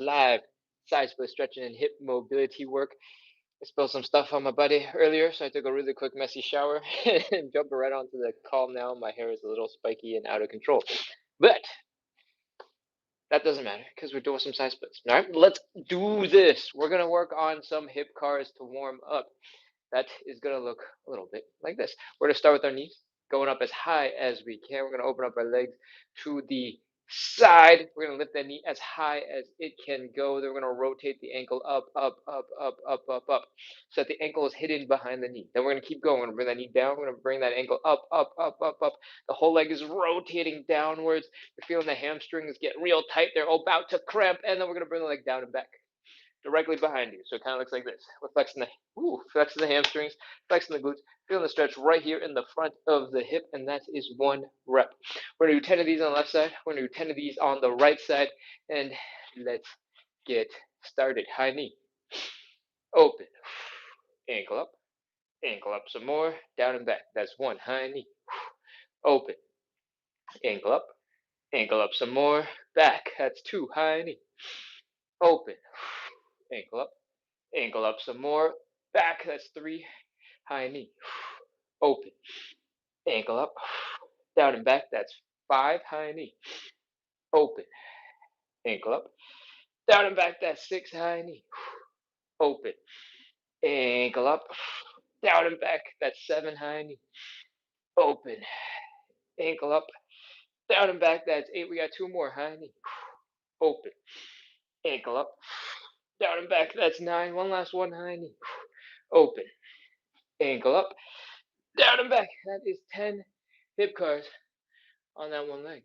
Live side split stretching and hip mobility work. I spilled some stuff on my buddy earlier, so I took a really quick messy shower and jumped right onto the call now. My hair is a little spiky and out of control. But that doesn't matter because we're doing some side splits. All right, let's do this. We're going to work on some hip cars to warm up. That is going to look a little bit like this. We're going to start with our knees, going up as high as we can. We're going to open up our legs to the side. We're going to lift that knee as high as it can go. Then we're going to rotate the ankle up, up, up, up, up, up, up, so that the ankle is hidden behind the knee. Then we're going to keep going. We're going to bring that knee down. We're going to bring that ankle up, up, up, up, up. The whole leg is rotating downwards. You're feeling the hamstrings get real tight. They're about to cramp. And then we're going to bring the leg down and back directly behind you. So it kind of looks like this. We're flexing the hamstrings, flexing the glutes, feeling the stretch right here in the front of the hip, and that is 1 rep. We're going to do 10 of these on the left side. We're going to do 10 of these on the right side, and let's get started. High knee, open, ankle up some more, down and back. That's 1. High knee, open, ankle up some more, back. That's 2. High knee, open, ankle up some more, back. That's 3. High knee, open, ankle up, down and back. That's 5. High knee, open, ankle up, down and back. That's 6. High knee, open, ankle up, down and back. That's 7. High knee, open, ankle up, down and back. That's 8. We got 2 more. High knee, open, ankle up, down and back. That's 9. One last one. High knee, open, ankle up, down and back. That is 10 hip cars on that one leg.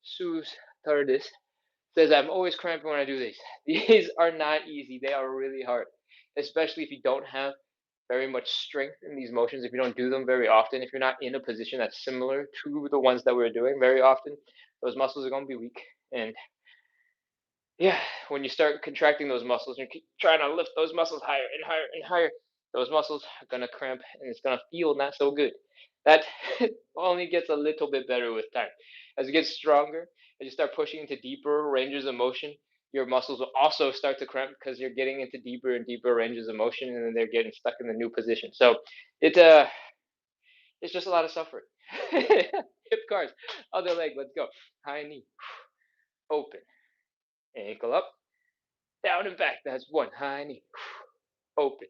Sus Tardis says, I'm always cramping when I do these. These are not easy. They are really hard, especially if you don't have very much strength in these motions, if you don't do them very often, if you're not in a position that's similar to the ones that we're doing very often, those muscles are going to be weak. And yeah, when you start contracting those muscles and you keep trying to lift those muscles higher and higher and higher, those muscles are going to cramp and it's going to feel not so good. That only gets a little bit better with time. As you get stronger, as you start pushing into deeper ranges of motion, your muscles will also start to cramp because you're getting into deeper and deeper ranges of motion, and then they're getting stuck in the new position. So it's just a lot of suffering. Hip cars, other leg, let's go. High knee, open, ankle up, down and back. That's 1. High knee, open,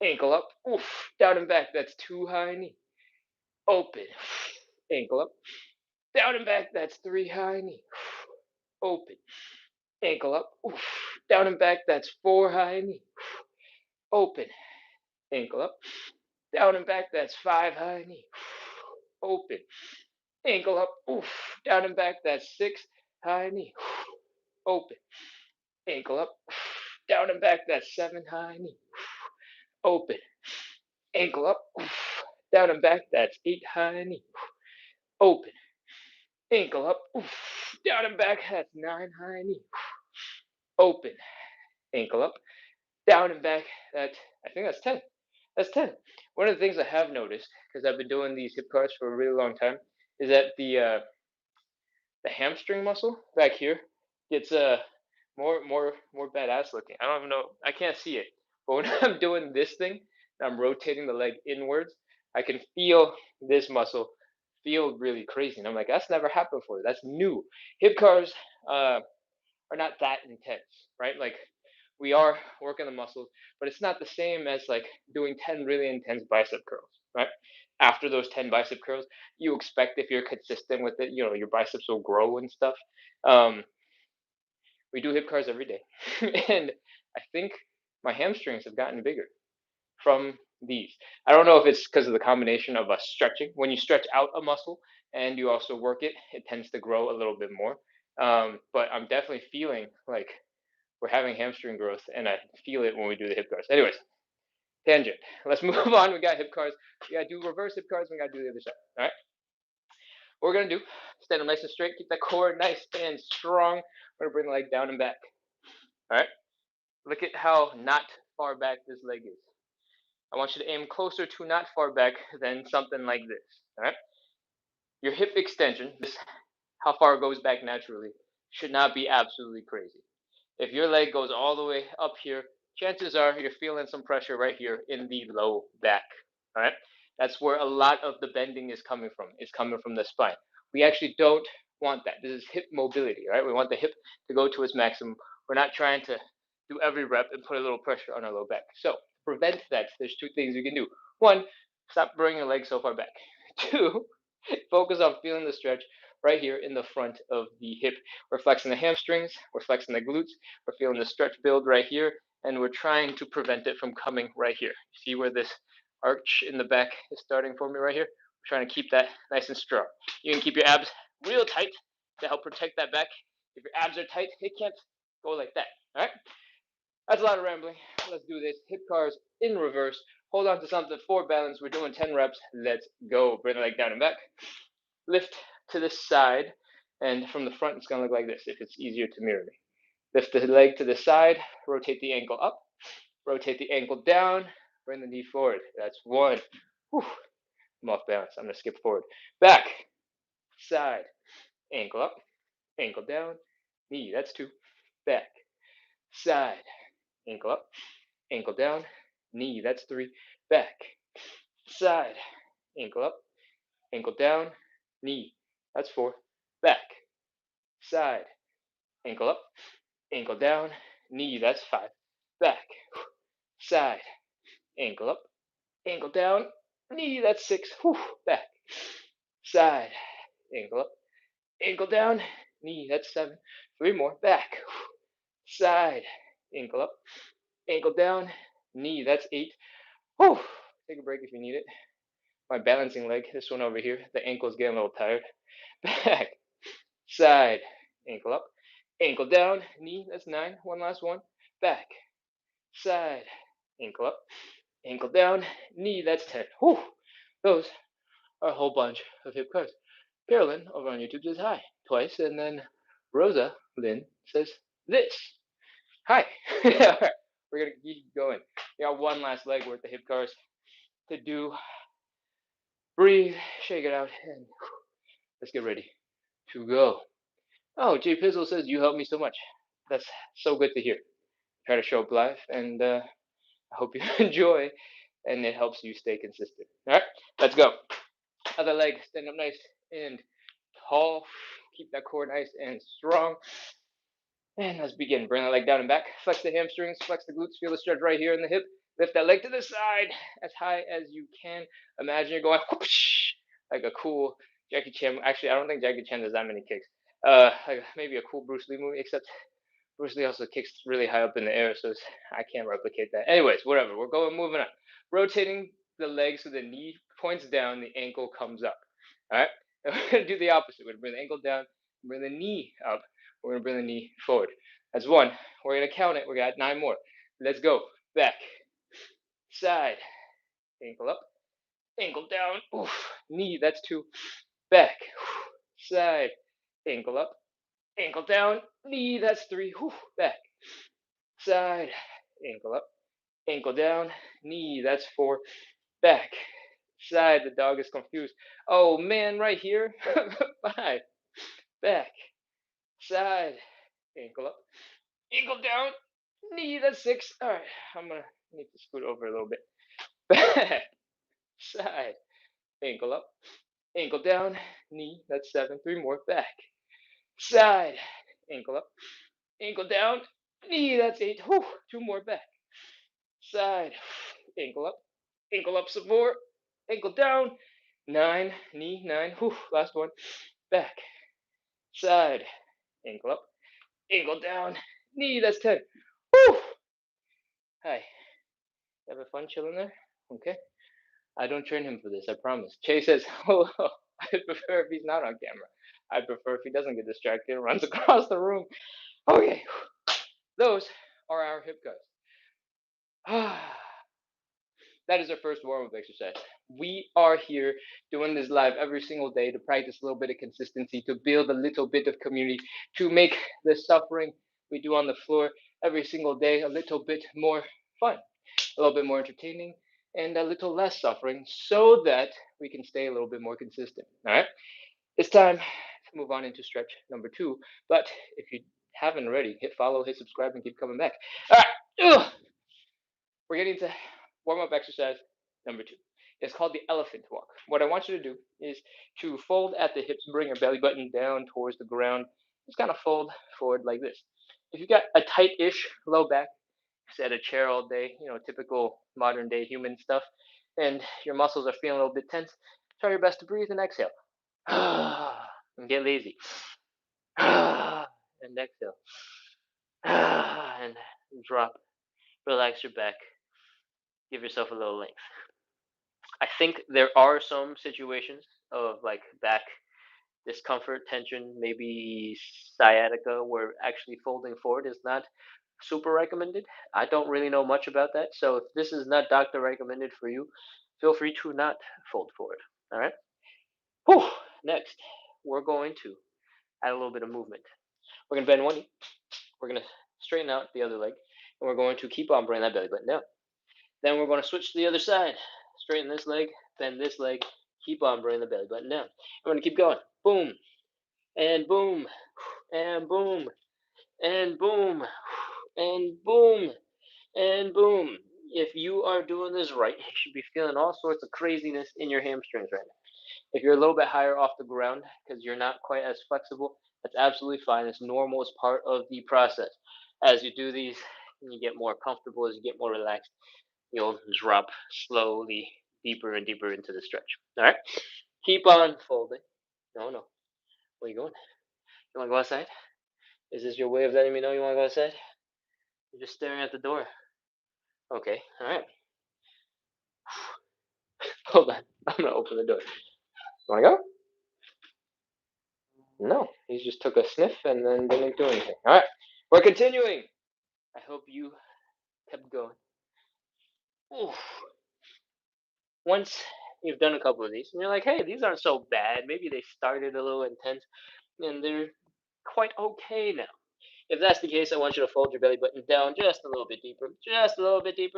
ankle up, oof, down and back. That's 2. High knee, open, ankle up, down and back. That's 3. High knee, open, ankle up, oof, down and back. That's 4. High knee, open, ankle up, down and back. That's 5. High knee, open, ankle up, oof, down and back. That's 6. High knee, open, ankle up, down and back. That's 7. High knee, open, ankle up, down and back. That's 8. High knee, open, ankle up, down and back. That's 9. High knee, open, ankle up, down and back. I think that's 10. That's 10. One of the things I have noticed, because I've been doing these hip cars for a really long time, is that the hamstring muscle back here gets more badass looking. I don't even know. I can't see it, but when I'm doing this thing, I'm rotating the leg inwards. I can feel this muscle feel really crazy, and I'm like, that's never happened before. That's new. Hip cars are not that intense, right? Like we are working the muscles, but it's not the same as like doing 10 really intense bicep curls, right? After those 10 bicep curls, you expect if you're consistent with it, your biceps will grow and stuff. Um, we do hip cars every day, and I think my hamstrings have gotten bigger from these. I don't know if it's because of the combination of us stretching. When you stretch out a muscle and you also work it, it tends to grow a little bit more. But I'm definitely feeling like we're having hamstring growth, and I feel it when we do the hip cars. Anyways, tangent. Let's move on. We got hip cars. We gotta do reverse hip cars. We gotta do the other side. All right. What we're gonna do? Stand up nice and straight. Keep that core nice and strong. We're gonna bring the leg down and back. All right. Look at how not far back this leg is. I want you to aim closer to not far back than something like this. All right. Your hip extension, this how far it goes back naturally, should not be absolutely crazy. If your leg goes all the way up here, chances are you're feeling some pressure right here in the low back. All right, that's where a lot of the bending is coming from. It's coming from the spine. We actually don't want that. This is hip mobility, right? We want the hip to go to its maximum. We're not trying to do every rep and put a little pressure on our low back. So to prevent that, there's two things you can do. One, stop bringing your legs so far back. Two, focus on feeling the stretch right here in the front of the hip. We're flexing the hamstrings, we're flexing the glutes, we're feeling the stretch build right here, and we're trying to prevent it from coming right here. See where this arch in the back is starting for me right here? We're trying to keep that nice and strong. You can keep your abs real tight to help protect that back. If your abs are tight, it can't go like that. All right? That's a lot of rambling. Let's do this. Hip cars in reverse. Hold on to something for balance. We're doing 10 reps. Let's go. Bring the leg down and back. Lift to the side. And from the front, it's going to look like this if it's easier to mirror me. Lift the leg to the side. Rotate the ankle up. Rotate the ankle down. Bring the knee forward. That's one. Whew. I'm off balance. I'm going to skip forward. Back. Side. Ankle up. Ankle down. Knee. That's two. Back. Side. Ankle up. Ankle down. Knee. That's three. Back. Side. Ankle up. Ankle down. Knee. That's four. Back. Side. Ankle up. Ankle down. Knee. That's five. Back. Side. Ankle up. Ankle down. Knee. That's six. Back. Side. Ankle up. Ankle down. Knee. That's seven. Three more. Back. Side. Ankle up. Ankle down. Knee. That's eight. Take a break if you need it. My balancing leg, this one over here, the ankle's getting a little tired. Back. Side. Ankle up. Ankle down. Knee. That's nine. One last one. Back. Side. Ankle up. Ankle down. Knee. That's 10. Those are a whole bunch of hip curls. Carolyn over on YouTube says hi twice, and then Rosa Lynn says this. Hi. All right. We're going to keep going. We got one last leg worth of hip curls to do. Breathe, shake it out, and let's get ready to go. Oh, Jay Pizzle says, you helped me so much. That's so good to hear. Try to show up live, and I hope you enjoy, and it helps you stay consistent. All right, let's go. Other leg, stand up nice and tall. Keep that core nice and strong. And let's begin. Bring that leg down and back. Flex the hamstrings, flex the glutes. Feel the stretch right here in the hip. Lift that leg to the side as high as you can. Imagine you're going whoosh, like a cool Jackie Chan. Actually, I don't think Jackie Chan does that many kicks. Like maybe a cool Bruce Lee movie, except Bruce Lee also kicks really high up in the air, so I can't replicate that. Anyways, whatever. We're moving on. Rotating the leg so the knee points down, the ankle comes up. All right. And we're gonna do the opposite. We're gonna bring the ankle down, bring the knee up. We're gonna bring the knee forward. That's one. We're gonna count it. We got 9 more. Let's go. Back, side, ankle up, ankle down. Knee. That's 2. Back, side, ankle up, ankle down. Knee. That's 3. Back, side, ankle up, ankle down. Knee. That's 4. Back, side. The dog is confused. Oh man, right here. 5. Back, side, ankle up, ankle down, knee. That's 6. All right, I'm gonna need to scoot over a little bit. Back, side, ankle up, ankle down, knee. That's 7. 3 more. Back, side, ankle up, ankle down, knee. That's 8. 2 more. Back, side, ankle up some more, ankle down. 9, knee. 9. Last one. Back, side, ankle up, ankle down, knee. That's 10. Hi. Having fun chilling there? Okay. I don't train him for this, I promise. Chase says, hello. I prefer if he's not on camera. I prefer if he doesn't get distracted and runs across the room. Okay. Those are our hip guys. That is our first warm-up exercise. We are here doing this live every single day to practice a little bit of consistency, to build a little bit of community, to make the suffering we do on the floor every single day a little bit more fun, a little bit more entertaining, and a little less suffering so that we can stay a little bit more consistent. All right. It's time to move on into stretch number 2. But if you haven't already, hit follow, hit subscribe, and keep coming back. All right. Ugh. We're getting to warm up exercise number 2. It's called the elephant walk. What I want you to do is to fold at the hips, bring your belly button down towards the ground. Just kind of fold forward like this. If you've got a tight-ish low back, sit at a chair all day, typical modern day human stuff, and your muscles are feeling a little bit tense, try your best to breathe and exhale. And get lazy. And exhale. And drop. Relax your back. Give yourself a little length. I think there are some situations of like back discomfort, tension, maybe sciatica, where actually folding forward is not super recommended. I don't really know much about that. So if this is not doctor recommended for you, feel free to not fold forward. All right. Whew. Next, we're going to add a little bit of movement. We're going to bend one knee. We're going to straighten out the other leg. And we're going to keep on bringing that belly button down. Then we're going to switch to the other side. Straighten this leg, bend this leg, keep on bringing the belly button down. We're going to keep going. Boom, and boom, and boom, and boom, and boom, and boom. If you are doing this right, you should be feeling all sorts of craziness in your hamstrings right now. If you're a little bit higher off the ground because you're not quite as flexible, that's absolutely fine. It's normal. It's part of the process. As you do these, you get more comfortable, as you get more relaxed, you'll drop slowly deeper and deeper into the stretch. All right? Keep on folding. No, no. Where you going? You want to go outside? Is this your way of letting me know you want to go outside? You're just staring at the door. Okay. All right. Hold on. I'm going to open the door. Want to go? No. He just took a sniff and then didn't do anything. All right. We're continuing. I hope you kept going. Oof. Once you've done a couple of these and you're like, hey, these aren't so bad. Maybe they started a little intense and they're quite okay now. If that's the case, I want you to fold your belly button down just a little bit deeper,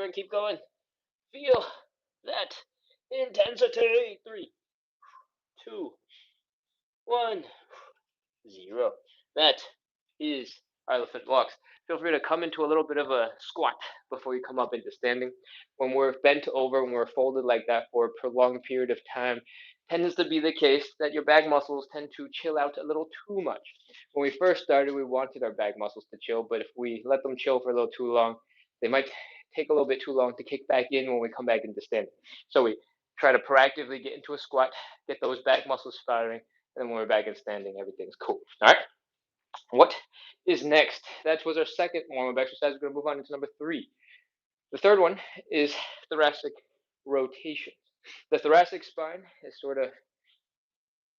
and keep going. Feel that intensity. 3, 2, 1, 0. That is our elephant walks. Feel free to come into a little bit of a squat before you come up into standing. When we're bent over, when we're folded like that for a prolonged period of time, tends to be the case that your back muscles tend to chill out a little too much. When we first started, we wanted our back muscles to chill, but if we let them chill for a little too long, they might take a little bit too long to kick back in when we come back into standing. So we try to proactively get into a squat, get those back muscles firing, and then when we're back in standing, everything's cool. All right? What is next? That was our second warm-up exercise. We're going to move on into number 3. The third one is thoracic rotations. The thoracic spine is sort of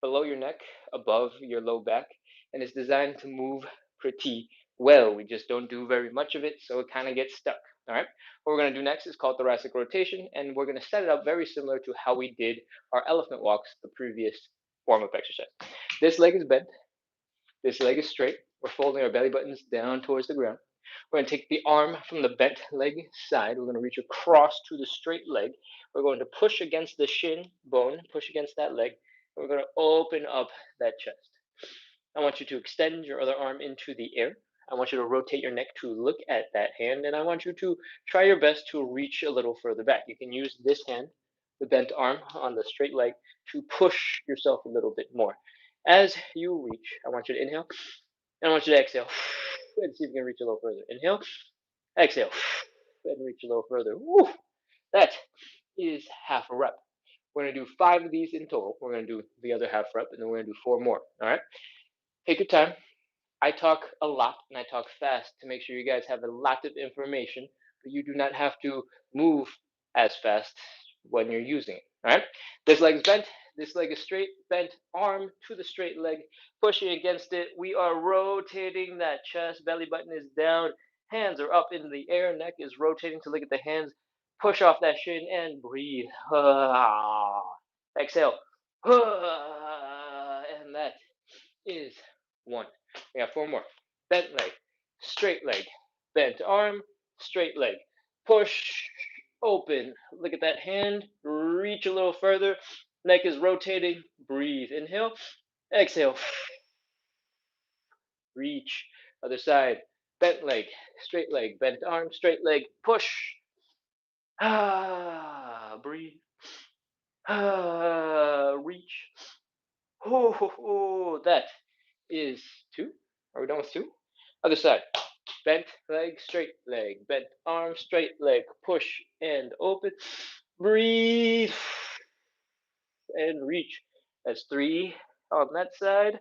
below your neck, above your low back, and it's designed to move pretty well. We just don't do very much of it, so it kind of gets stuck. All right. What we're going to do next is called thoracic rotation, and we're going to set it up very similar to how we did our elephant walks the previous warm-up exercise. This leg is bent. This leg is straight. We're folding our belly buttons down towards the ground. We're going to take the arm from the bent leg side. We're going to reach across to the straight leg. We're going to push against the shin bone, push against that leg. And we're going to open up that chest. I want you to extend your other arm into the air. I want you to rotate your neck to look at that hand. And I want you to try your best to reach a little further back. You can use this hand, the bent arm on the straight leg, to push yourself a little bit more. As you reach, I want you to inhale, and I want you to exhale, and see if you can reach a little further. Inhale, exhale, and reach a little further. Woo! That is half a rep. We're going to do 5 of these in total. We're going to do the other half rep, and then we're going to do 4 more. All right? Take your time. I talk a lot, and I talk fast to make sure you guys have a lot of information, but you do not have to move as fast when you're using it. All right? This leg is bent. This leg is straight. Bent arm to the straight leg. Pushing against it. We are rotating that chest. Belly button is down. Hands are up in the air. Neck is rotating to look at the hands. Push off that shin and breathe. Exhale. And that is 1. We have 4 more. Bent leg, straight leg, bent arm, straight leg. Push, open. Look at that hand. Reach a little further. Neck is rotating. Breathe. Inhale. Exhale. Reach. Other side, bent leg, straight leg, bent arm, straight leg, push. Breathe. Reach. That is two. Are we done with two? Other side. Bent leg, bent arm, straight leg, push and open. Breathe and reach. That's three on that side.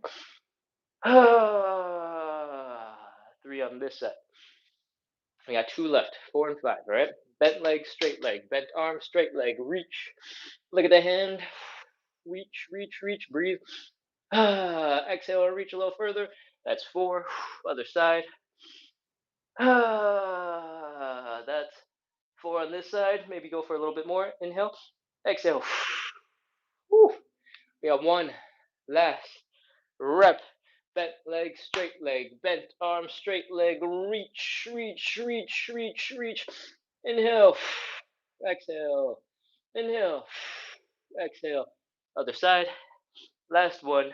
Three on this side. We got two left, four and five, all right? Bent leg, bent arm, straight leg, reach. Look at the hand. Reach, breathe. Exhale, reach a little further. That's four. Other side. That's four on this side. Maybe go for a little bit more. Inhale. Exhale. Whew. We got one last rep. Bent leg, bent arm, straight leg, reach. Inhale. Exhale. Inhale. Exhale. Other side. Last one.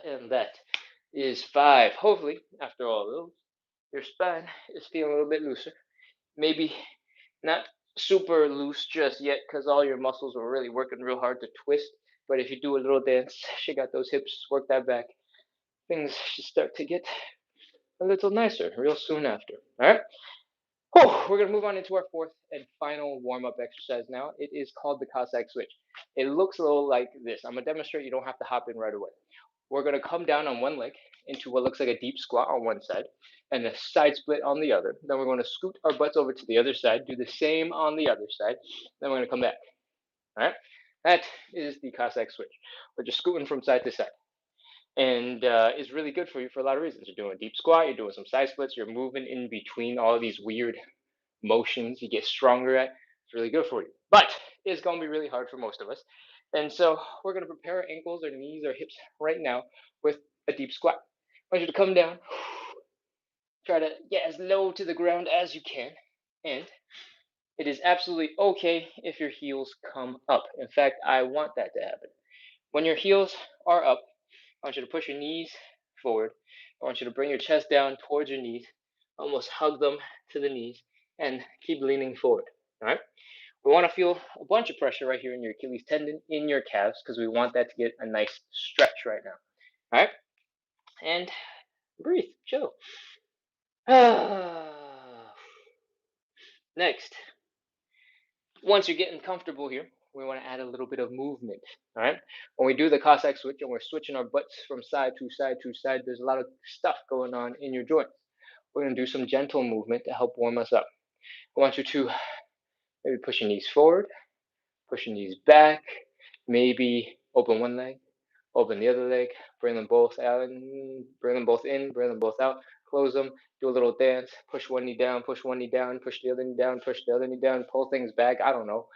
And that is five. Hopefully, after all of those, your spine is feeling a little bit looser. Maybe not super loose just yet because all your muscles are really working real hard to twist. But if you do a little dance, shake out those hips, work that back, things should start to get a little nicer real soon after. All right. We're going to move on into our fourth and final warm-up exercise now. It is called the Cossack switch. It looks a little like this. I'm going to demonstrate. You don't have to hop in right away. We're going to come down on one leg into what looks like a deep squat on one side and a side split on the other. Then we're going to scoot our butts over to the other side, do the same on the other side. Then we're going to come back. All right? That is the Cossack switch. We're just scooting from side to side. And it's really good for you for a lot of reasons. You're doing a deep squat, you're doing some side splits, you're moving in between all of these weird motions you get stronger at. It's really good for you. But it's going to be really hard for most of us. And so we're going to prepare our ankles, our knees, our hips right now with a deep squat. I want you to come down, try to get as low to the ground as you can. And it is absolutely okay if your heels come up. In fact, I want that to happen. When your heels are up, I want you to push your knees forward. I want you to bring your chest down towards your knees, almost hug them to the knees, and keep leaning forward. All right? We want to feel a bunch of pressure right here in your Achilles tendon, in your calves, because we want that to get a nice stretch right now. All right? And breathe, chill. Next, once you're getting comfortable here, we want to add a little bit of movement. All right? When we do the Cossack switch and we're switching our butts from side to side to side, there's a lot of stuff going on in your joints. We're going to do some gentle movement to help warm us up. I want you to maybe push your knees forward, push your knees back, maybe open one leg, open the other leg, bring them both out, bring them both in, bring them both out, close them, do a little dance, push one knee down, push one knee down, push the other knee down, push the other knee down, pull things back. I don't know.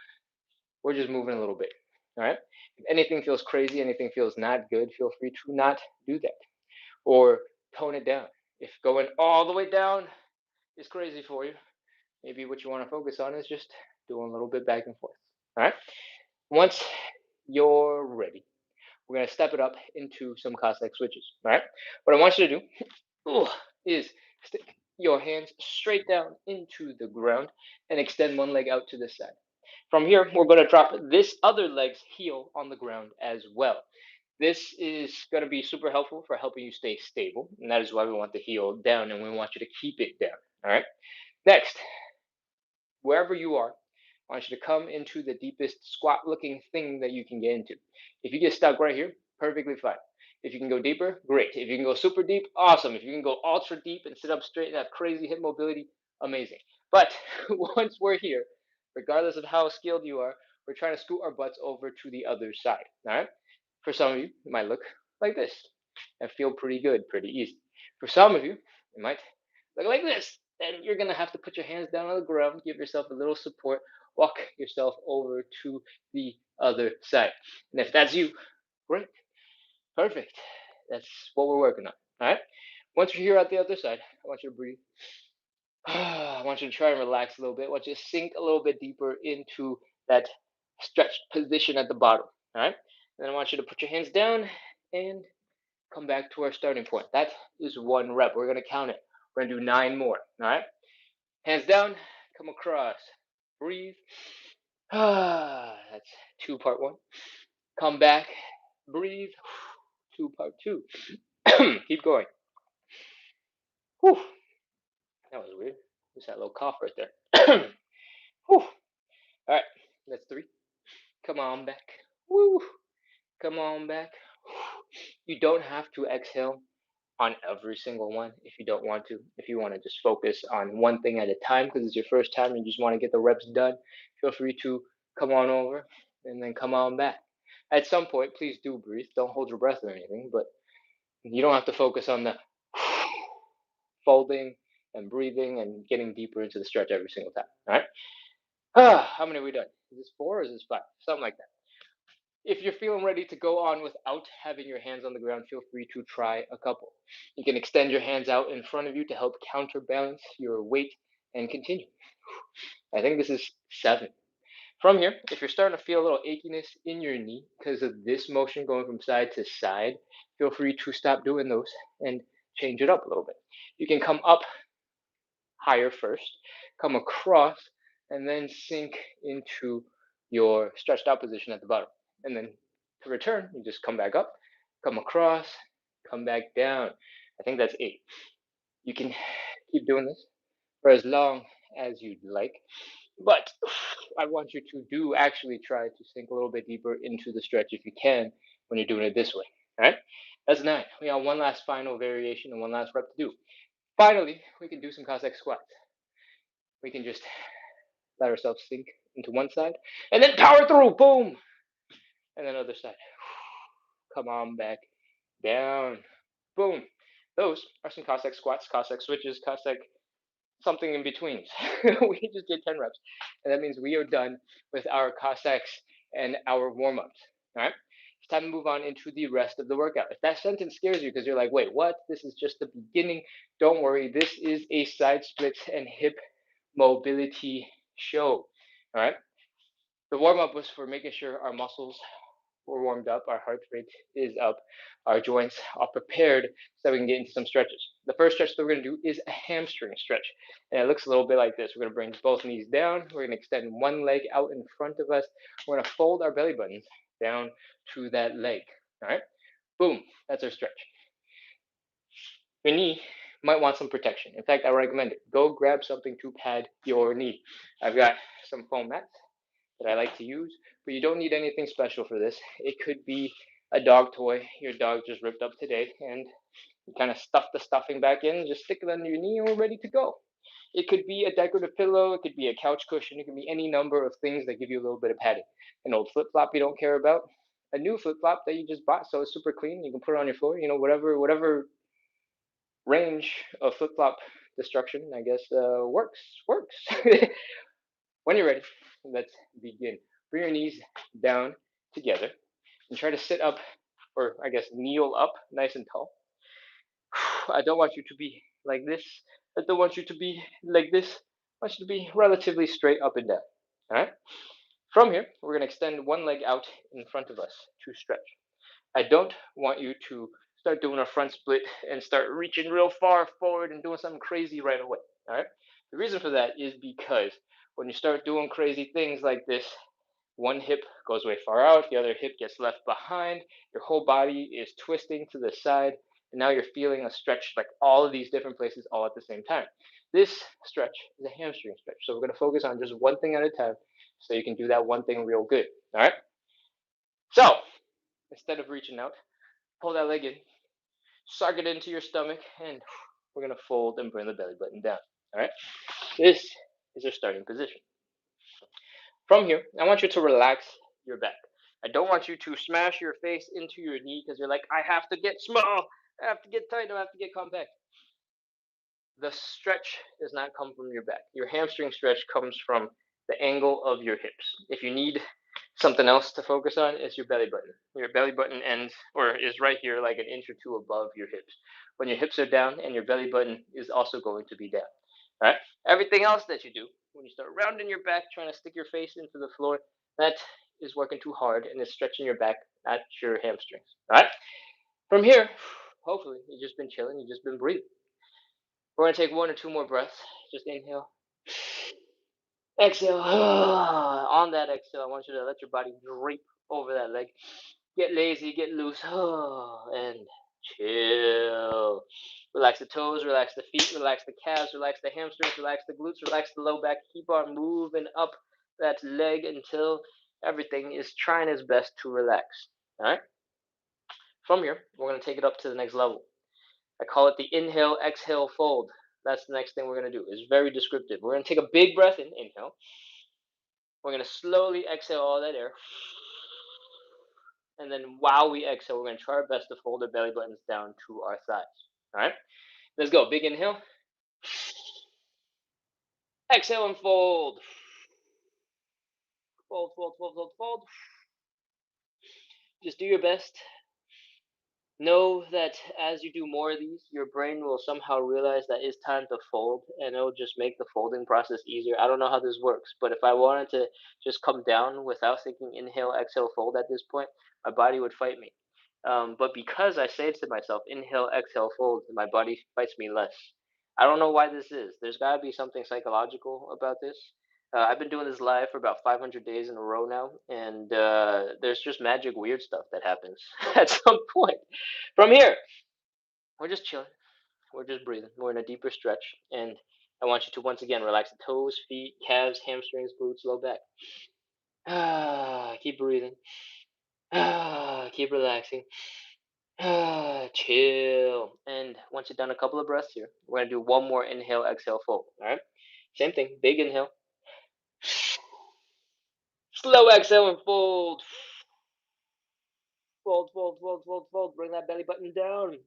We're just moving a little bit. All right. If anything feels crazy, anything feels not good, feel free to not do that or tone it down. If going all the way down is crazy for you, maybe what you want to focus on is just doing a little bit back and forth. All right. Once you're ready, we're going to step it up into some Cossack switches. All right. What I want you to do is stick your hands straight down into the ground and extend one leg out to the side. From here, we're going to drop this other leg's heel on the ground as well. This is going to be super helpful for helping you stay stable, and that is why we want the heel down, and we want you to keep it down. All right. Next, wherever you are, I want you to come into the deepest squat looking thing that you can get into. If you get stuck right here, perfectly fine. If you can go deeper, great. If you can go super deep, awesome. If you can go ultra deep and sit up straight and have crazy hip mobility, amazing. But once we're here, regardless of how skilled you are, we're trying to scoot our butts over to the other side. All right. For some of you, it might look like this and feel pretty good, pretty easy. For some of you, it might look like this. Then you're going to have to put your hands down on the ground, give yourself a little support, walk yourself over to the other side. And if that's you, great, perfect. That's what we're working on. All right. Once you're here at the other side, I want you to breathe. I want you to try and relax a little bit. I want you to sink a little bit deeper into that stretched position at the bottom. All right. Then I want you to put your hands down and come back to our starting point. That is one rep. We're going to count it. We're going to do 9 more. All right. Hands down, come across. Breathe. That's two part one. Come back. Breathe. Two part two. Keep going. Whew. That was weird. Just that little cough right there. Whew. All right. That's three. Come on back. Woo. Come on back. You don't have to exhale on every single one if you don't want to. If you want to just focus on one thing at a time because it's your first time and you just want to get the reps done, feel free to come on over and then come on back. At some point, please do breathe. Don't hold your breath or anything, but you don't have to focus on the folding and breathing and getting deeper into the stretch every single time. All right. How many are we done? Is this four or is this five? Something like that. If you're feeling ready to go on without having your hands on the ground, feel free to try a couple. You can extend your hands out in front of you to help counterbalance your weight and continue. I think this is seven. From here, if you're starting to feel a little achiness in your knee because of this motion going from side to side, feel free to stop doing those and change it up a little bit. You can come up higher first, come across, and then sink into your stretched out position at the bottom. And then to return, you just come back up, come across, come back down. I think that's eight. You can keep doing this for as long as you'd like, but I want you to do actually try to sink a little bit deeper into the stretch if you can when you're doing it this way. All right, that's nine. We got one last final variation and one last rep to do. Finally, we can do some Cossack squats. We can just let ourselves sink into one side and then power through. Boom. And then other side. Come on back down. Boom. Those are some Cossack squats, Cossack switches, Cossack something in between. We just did 10 reps. And that means we are done with our Cossacks and our warm ups. All right. It's time to move on into the rest of the workout. If that sentence scares you because you're like, wait, what? This is just the beginning. Don't worry. This is a side splits and hip mobility show. All right. The warm up was for making sure our muscles were warmed up, our heart rate is up, our joints are prepared so that we can get into some stretches. The first stretch that we're going to do is a hamstring stretch. And it looks a little bit like this. We're going to bring both knees down. We're going to extend one leg out in front of us. We're going to fold our belly buttons down to that leg. All right. Boom. That's our stretch. Your knee might want some protection. In fact, I recommend it. Go grab something to pad your knee. I've got some foam mats that I like to use, but you don't need anything special for this. It could be a dog toy your dog just ripped up today, and you kind of stuff the stuffing back in, just stick it under your knee, and we're ready to go. It could be a decorative pillow, it could be a couch cushion, it could be any number of things that give you a little bit of padding. An old flip flop you don't care about, a new flip flop that you just bought, so it's super clean. You can put it on your floor. Whatever range of flip flop destruction, I guess, works. When you're ready, let's begin. Bring your knees down together and try to sit up, or I guess kneel up nice and tall. I don't want you to be like this. I don't want you to be like this. I want you to be relatively straight up and down. All right? From here, we're going to extend one leg out in front of us to stretch. I don't want you to start doing a front split and start reaching real far forward and doing something crazy right away. All right? The reason for that is because when you start doing crazy things like this, one hip goes way far out, the other hip gets left behind, your whole body is twisting to the side, and now you're feeling a stretch like all of these different places all at the same time. This stretch is a hamstring stretch, so we're going to focus on just one thing at a time so you can do that one thing real good. All right? So, instead of reaching out, pull that leg in, suck it into your stomach, and we're going to fold and bring the belly button down. All right? This is your starting position. From here, I want you to relax your back. I don't want you to smash your face into your knee because you're like, I have to get small, I have to get tight, I have to get compact. The stretch does not come from your back. Your hamstring stretch comes from the angle of your hips. If you need something else to focus on, it's your belly button. Your belly button ends or is right here, like an inch or two above your hips. When your hips are down, and your belly button is also going to be down. All right. Everything else that you do, when you start rounding your back, trying to stick your face into the floor, that is working too hard and is stretching your back, not your hamstrings. All right. From here, hopefully, you've just been chilling, you've just been breathing. We're gonna take 1 or 2 more breaths. Just inhale, exhale. On that exhale, I want you to let your body drape over that leg. Get lazy, get loose, and chill. Relax the toes, relax the feet, relax the calves, relax the hamstrings, relax the glutes, relax the low back. Keep on moving up that leg until everything is trying its best to relax. All right? From here, we're going to take it up to the next level. I call it the inhale, exhale, fold. That's the next thing we're going to do. It's very descriptive. We're going to take a big breath in, inhale. We're going to slowly exhale all that air. And then while we exhale, we're going to try our best to fold our belly buttons down to our thighs. All right? Let's go. Big inhale. Exhale and fold. Fold, fold, fold, fold, fold. Just do your best. Know that as you do more of these, your brain will somehow realize that it's time to fold, and it'll just make the folding process easier. I don't know how this works, but if I wanted to just come down without thinking inhale, exhale, fold at this point, my body would fight me. But because I say to myself, inhale, exhale, fold, my body fights me less. I don't know why this is. There's got to be something psychological about this. I've been doing this live for about 500 days in a row now, and there's just magic, weird stuff that happens at some point. From here, we're just chilling. We're just breathing. We're in a deeper stretch, and I want you to once again relax the toes, feet, calves, hamstrings, glutes, low back. Keep breathing. Keep relaxing. Chill. And once you've done a couple of breaths here, we're gonna do one more inhale, exhale, fold. All right. Same thing. Big inhale. Slow exhale and fold. Fold, fold, fold, fold, fold. Bring that belly button down.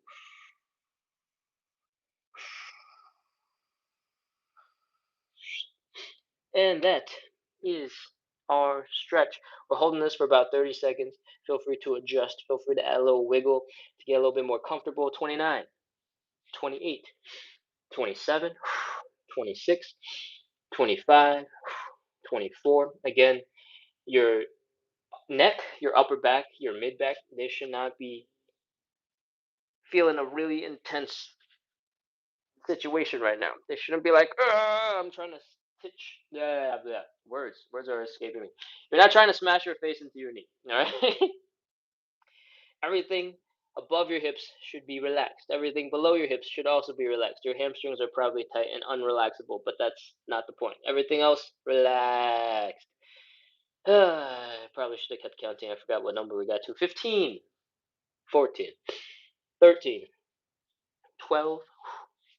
And that is our stretch. We're holding this for about 30 seconds. Feel free to adjust. Feel free to add a little wiggle to get a little bit more comfortable. 29, 28, 27, 26, 25, 24. Again, your neck, your upper back, your mid back, they should not be feeling a really intense situation right now. They shouldn't be like, I'm trying to stitch. Yeah, yeah, words are escaping me. You're not trying to smash your face into your knee. All right. Everything above your hips should be relaxed. Everything below your hips should also be relaxed. Your hamstrings are probably tight and unrelaxable, but that's not the point. Everything else relaxed. Probably should have kept counting. I forgot what number we got to. 15, 14, 13, 12,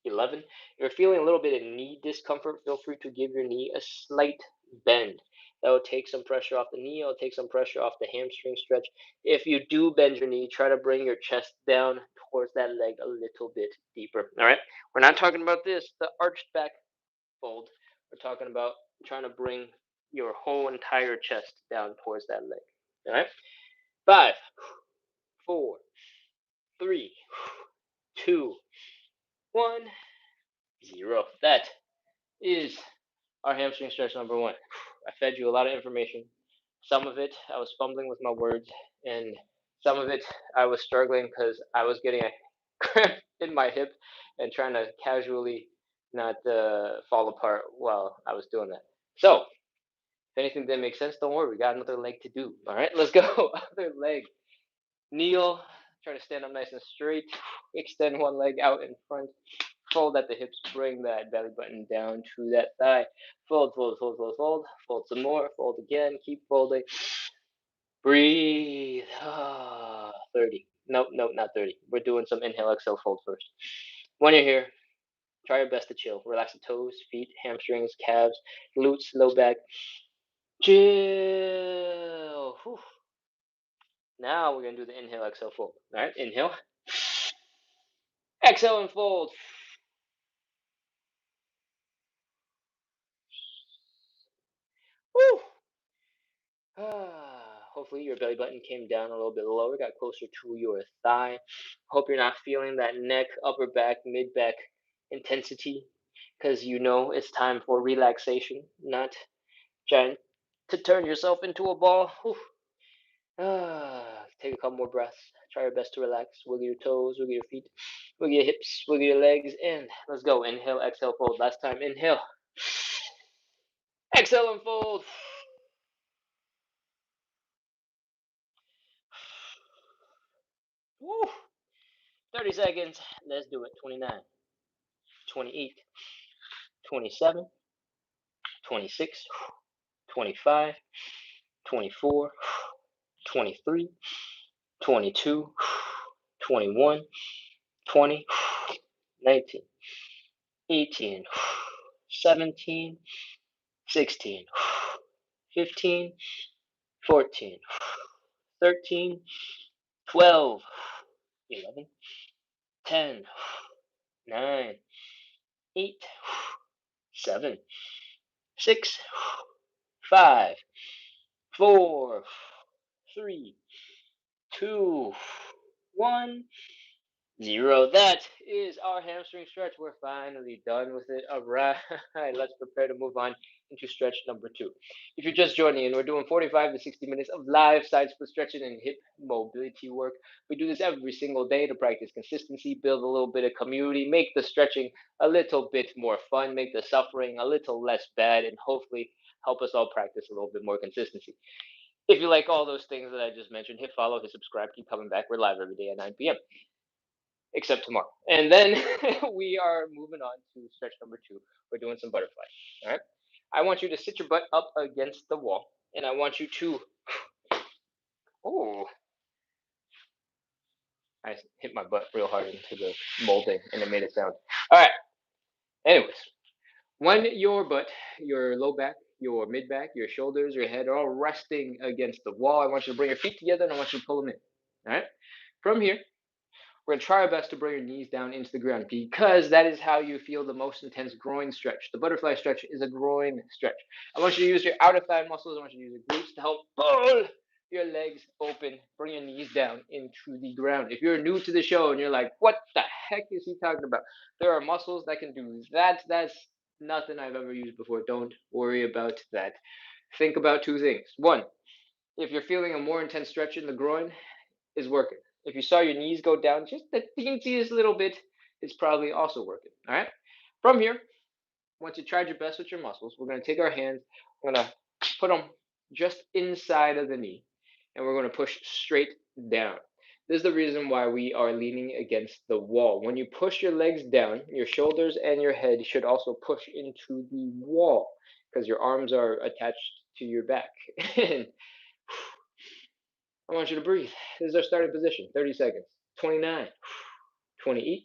11. You're feeling a little bit of knee discomfort, feel free to give your knee a slight bend. That will take some pressure off the knee. It'll take some pressure off the hamstring stretch. If you do bend your knee, try to bring your chest down towards that leg a little bit deeper. All right. We're not talking about this, the arched back fold. We're talking about trying to bring your whole entire chest down towards that leg. All right. 5, 4, 3, 2, 1, 0. That is our hamstring stretch number one. I fed you a lot of information. Some of it I was fumbling with my words, and some of it I was struggling because I was getting a cramp in my hip and trying to casually not fall apart while I was doing that. So, if anything didn't make sense, don't worry. We got another leg to do. All right, let's go. Other leg. Kneel. Try to stand up nice and straight. Extend one leg out in front. Fold at the hips, bring that belly button down to that thigh. Fold, fold, fold, fold, fold. Fold some more, fold again, keep folding. Breathe. 30. Nope, nope, not 30. We're doing some inhale, exhale, fold first. When you're here, try your best to chill. Relax the toes, feet, hamstrings, calves, glutes, low back. Chill. Whew. Now we're going to do the inhale, exhale, fold. All right, inhale. Exhale and fold. Woo. Hopefully your belly button came down a little bit lower, got closer to your thigh. Hope you're not feeling that neck, upper back, mid back intensity, because you know it's time for relaxation, not trying to turn yourself into a ball. Take a couple more breaths. Try your best to relax. Wiggle your toes, wiggle your feet, wiggle your hips, wiggle your legs, and let's go. Inhale, exhale, fold. Last time, inhale. Exhale and fold. Woo. 30 seconds. Let's do it. 29, 28, 27, 26, 25, 24, 23, 22, 21, 20, 19, 18, 17, 16, 15, 14, 13, 12, 11, 10, 9, 8, 7, 6, 5, 4, 3, 2, 1, 0. That is our hamstring stretch. We're finally done with it. All right, let's prepare to move on into stretch number 2. If you're just joining in, we're doing 45 to 60 minutes of live side split stretching and hip mobility work. We do this every single day to practice consistency, build a little bit of community, make the stretching a little bit more fun, make the suffering a little less bad, and hopefully help us all practice a little bit more consistency. If you like all those things that I just mentioned, hit follow, hit subscribe, keep coming back. We're live every day at 9 p.m. except tomorrow. And then we are moving on to stretch number 2. We're doing some butterflies. All right. I want you to sit your butt up against the wall, and I want you to. Oh, I hit my butt real hard into the molding, and it made a sound. All right. Anyways, when your butt, your low back, your mid back, your shoulders, your head are all resting against the wall, I want you to bring your feet together, and I want you to pull them in. All right. From here, we're going to try our best to bring your knees down into the ground because that is how you feel the most intense groin stretch. The butterfly stretch is a groin stretch. I want you to use your outer thigh muscles. I want you to use your glutes to help pull your legs open. Bring your knees down into the ground. If you're new to the show and you're like, what the heck is he talking about? There are muscles that can do that. That's nothing I've ever used before. Don't worry about that. Think about 2 things. 1, if you're feeling a more intense stretch in the groin, is working. If you saw your knees go down just the teeniest little bit, it's probably also working. All right. From here, once you tried your best with your muscles, we're going to take our hands, we're going to put them just inside of the knee, and we're going to push straight down. This is the reason why we are leaning against the wall. When you push your legs down, your shoulders and your head should also push into the wall because your arms are attached to your back. And I want you to breathe. This is our starting position. 30 seconds. 29, 28,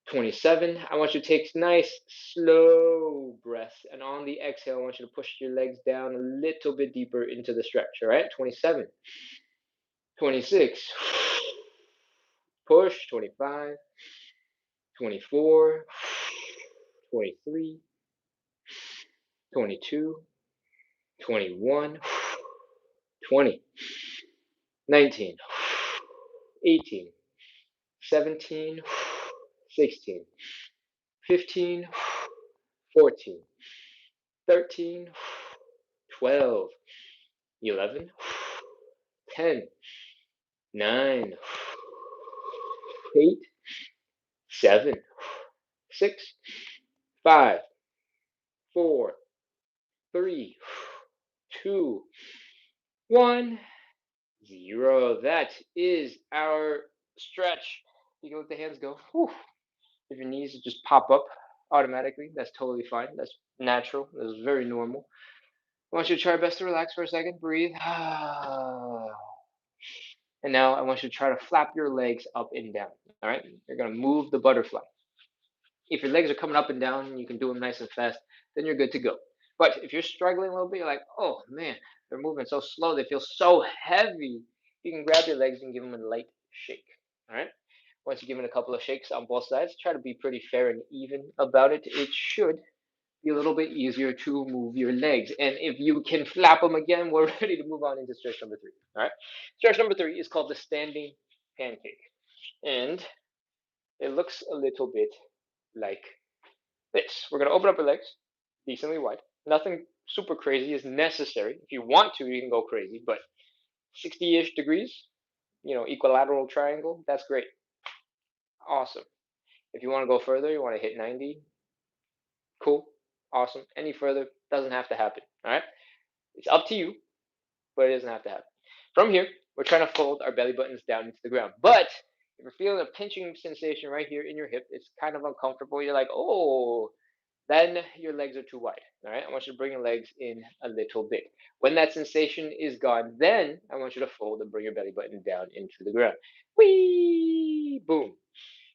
27. I want you to take nice, slow breaths. And on the exhale, I want you to push your legs down a little bit deeper into the stretch. All right? 27, 26. Push. 25, 24, 23, 22, 21, 20, 19, 18, 17, 16, 15, 14, 13, 12, 11, 10, 9, 8, 7, 6, 5, 4, 3, 2, 1, 0. That is our stretch. You can let the hands go. Whew. If your knees just pop up automatically, that's totally fine. That's natural. That's very normal. I want you to try your best to relax for a second. Breathe. And now I want you to try to flap your legs up and down. All right. You're going to move the butterfly. If your legs are coming up and down and you can do them nice and fast, then you're good to go. But if you're struggling a little bit, you're like, oh man, they're moving so slow. They feel so heavy. You can grab your legs and give them a light shake. All right. Once you give it a couple of shakes on both sides, try to be pretty fair and even about it. It should be a little bit easier to move your legs. And if you can flap them again, we're ready to move on into stretch number 3. All right. Stretch number 3 is called the standing pancake. And it looks a little bit like this. We're going to open up our legs decently wide. Nothing super crazy is necessary. If you want to, you can go crazy, but 60-ish degrees, equilateral triangle, that's great. Awesome. If you want to go further, you want to hit 90, cool, awesome. Any further doesn't have to happen. All right, it's up to you, but it doesn't have to happen. From here, we're trying to fold our belly buttons down into the ground. But if you're feeling a pinching sensation right here in your hip, it's kind of uncomfortable. You're like, oh, then your legs are too wide. All right, I want you to bring your legs in a little bit. When that sensation is gone, then I want you to fold and bring your belly button down into the ground. Whee! Boom.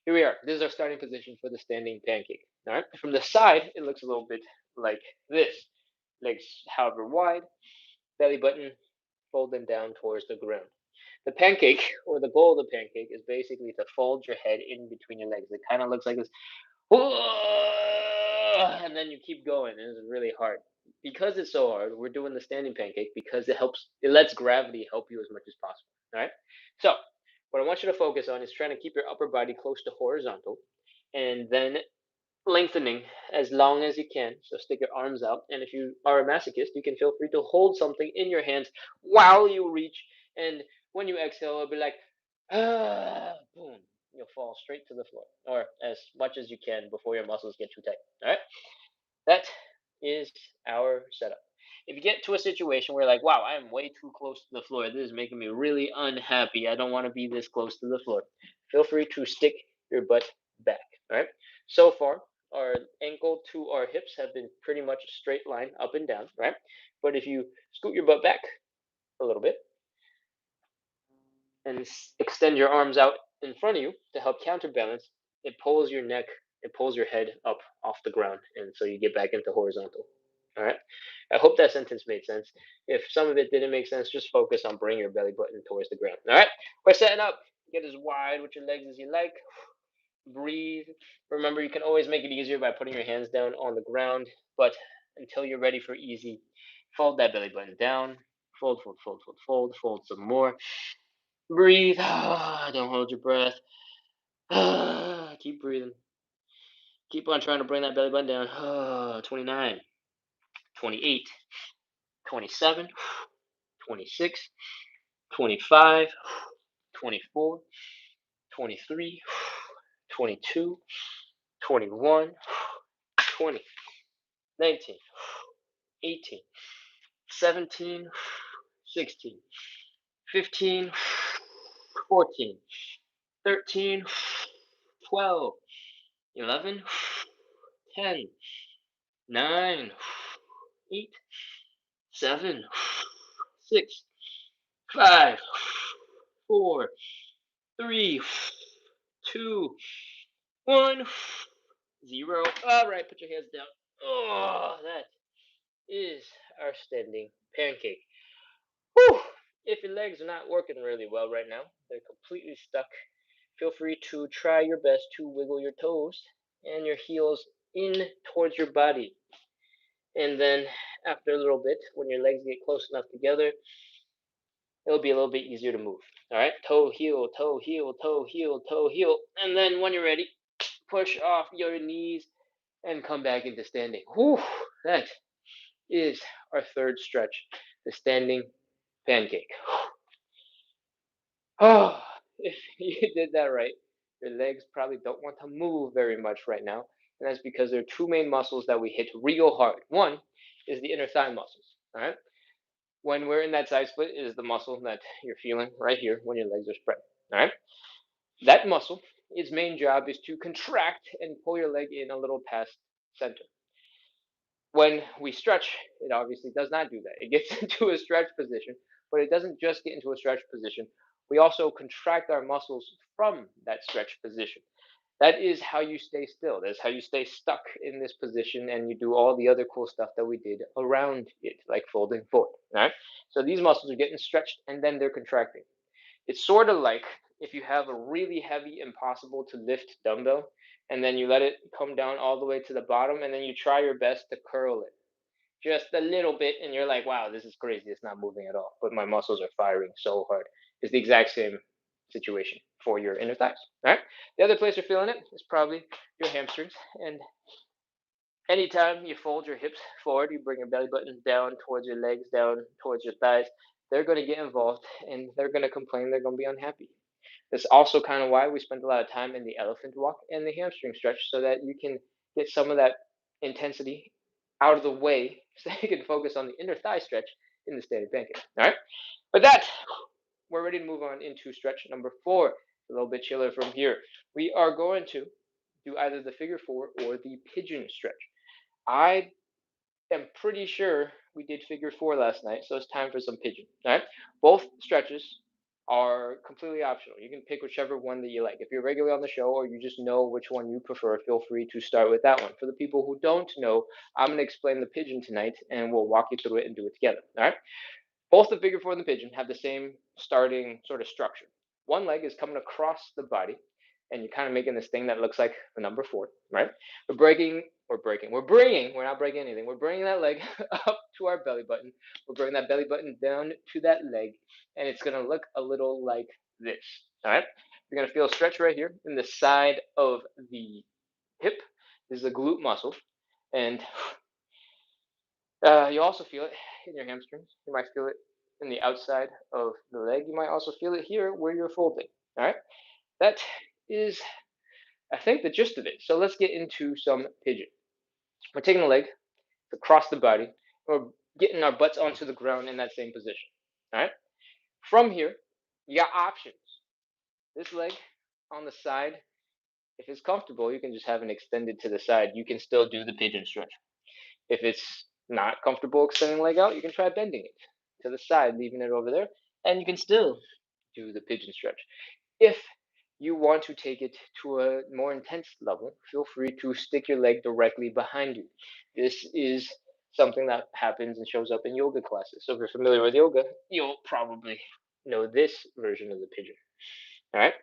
Here we are. This is our starting position for the standing pancake. All right. From the side, it looks a little bit like this. Legs however wide, belly button folding down towards the ground. The pancake, or the goal of the pancake, is basically to fold your head in between your legs. It kind of looks like this, and then you keep going, and it's really hard. Because it's so hard, we're doing the standing pancake because it lets gravity help you as much as possible. All right. So what I want you to focus on is trying to keep your upper body close to horizontal, and then lengthening as long as you can. So stick your arms out, and if you are a masochist, you can feel free to hold something in your hands while you reach. And when you exhale, it'll be like, boom. You'll fall straight to the floor, or as much as you can before your muscles get too tight. All right. That is our setup. If you get to a situation where, like, wow, I am way too close to the floor, this is making me really unhappy, I don't want to be this close to the floor, feel free to stick your butt back. All right. So far, our ankle to our hips have been pretty much a straight line up and down, right? But if you scoot your butt back a little bit and extend your arms out in front of you to help counterbalance, it pulls your neck, it pulls your head up off the ground, and so you get back into horizontal. All right. I hope that sentence made sense. If some of it didn't make sense, just focus on bringing your belly button towards the ground. All right. We're setting up. Get as wide with your legs as you like. Breathe. Remember, you can always make it easier by putting your hands down on the ground, but until you're ready for easy, fold that belly button down. Fold, fold, fold, fold, fold, fold some more. Breathe. Don't hold your breath. Keep breathing. Keep on trying to bring that belly button down. 29, 28, 27, 26, 25, 24, 23, 22, 21, 20, 19, 18, 17, 16, 15, 14, 13, 12, 11, 10, 9, 8, 7, 6, 5, 4, 3, 2, 1, 0. All right, put your hands down. Oh, that is our standing pancake. Whew. If your legs are not working really well right now, they're completely stuck, feel free to try your best to wiggle your toes and your heels in towards your body. And then after a little bit, when your legs get close enough together, it'll be a little bit easier to move. All right, toe, heel, toe, heel, toe, heel, toe, heel. And then when you're ready, push off your knees and come back into standing. Whew, that is our third stretch, the standing pancake. Oh, if you did that right, your legs probably don't want to move very much right now. And that's because there are two main muscles that we hit real hard. One is the inner thigh muscles. All right. When we're in that side split, it is the muscle that you're feeling right here when your legs are spread. All right. That muscle, its main job is to contract and pull your leg in a little past center. When we stretch, it obviously does not do that. It gets into a stretch position, but it doesn't just get into a stretch position. We also contract our muscles from that stretch position. That is how you stay still. That's how you stay stuck in this position and you do all the other cool stuff that we did around it, like folding forward. All right? So these muscles are getting stretched and then they're contracting. It's sort of like if you have a really heavy, impossible to lift dumbbell, and then you let it come down all the way to the bottom, and then you try your best to curl it just a little bit, and you're like, wow, this is crazy. It's not moving at all, but my muscles are firing so hard. It's the exact same situation for your inner thighs. All right. The other place you're feeling it is probably your hamstrings, and anytime you fold your hips forward, you bring your belly button down towards your legs, down towards your thighs. they're going to get involved and they're going to complain. They're going to be unhappy. That's also kind of why we spend a lot of time in the elephant walk and the hamstring stretch so that you can get some of that intensity out of the way so you can focus on the inner thigh stretch in the standing pancake. All right. With that, we're ready to move on into stretch number 4. A little bit chiller from here. We are going to do either the figure 4 or the pigeon stretch. I am pretty sure we did figure 4 last night, so it's time for some pigeon. All right. Both stretches are completely optional. You can pick whichever one that you like. If you're regularly on the show or you just know which one you prefer, feel free to start with that one. For the people who don't know, I'm going to explain the pigeon tonight and we'll walk you through it and do it together. All right. Both the figure 4 and the pigeon have the same starting sort of structure. One leg is coming across the body, and you're kind of making this thing that looks like the number 4, right? We're not breaking anything. We're bringing that leg up to our belly button. We're bringing that belly button down to that leg, and it's going to look a little like this, all right? You're going to feel a stretch right here in the side of the hip. This is a glute muscle, and you also feel it in your hamstrings. You might feel it in the outside of the leg. You might also feel it here where you're folding. All right. That is, I think, the gist of it. So let's get into some pigeon. We're taking the leg across the body. We're getting our butts onto the ground in that same position. All right. From here, you got options. This leg on the side, if it's comfortable, you can just have it extended to the side. You can still do the pigeon stretch. If it's not comfortable extending the leg out, you can try bending it to the side, leaving it over there, and you can still do the pigeon stretch. If you want to take it to a more intense level, feel free to stick your leg directly behind you. This is something that happens and shows up in yoga classes. So if you're familiar with yoga, you'll probably know this version of the pigeon. All right.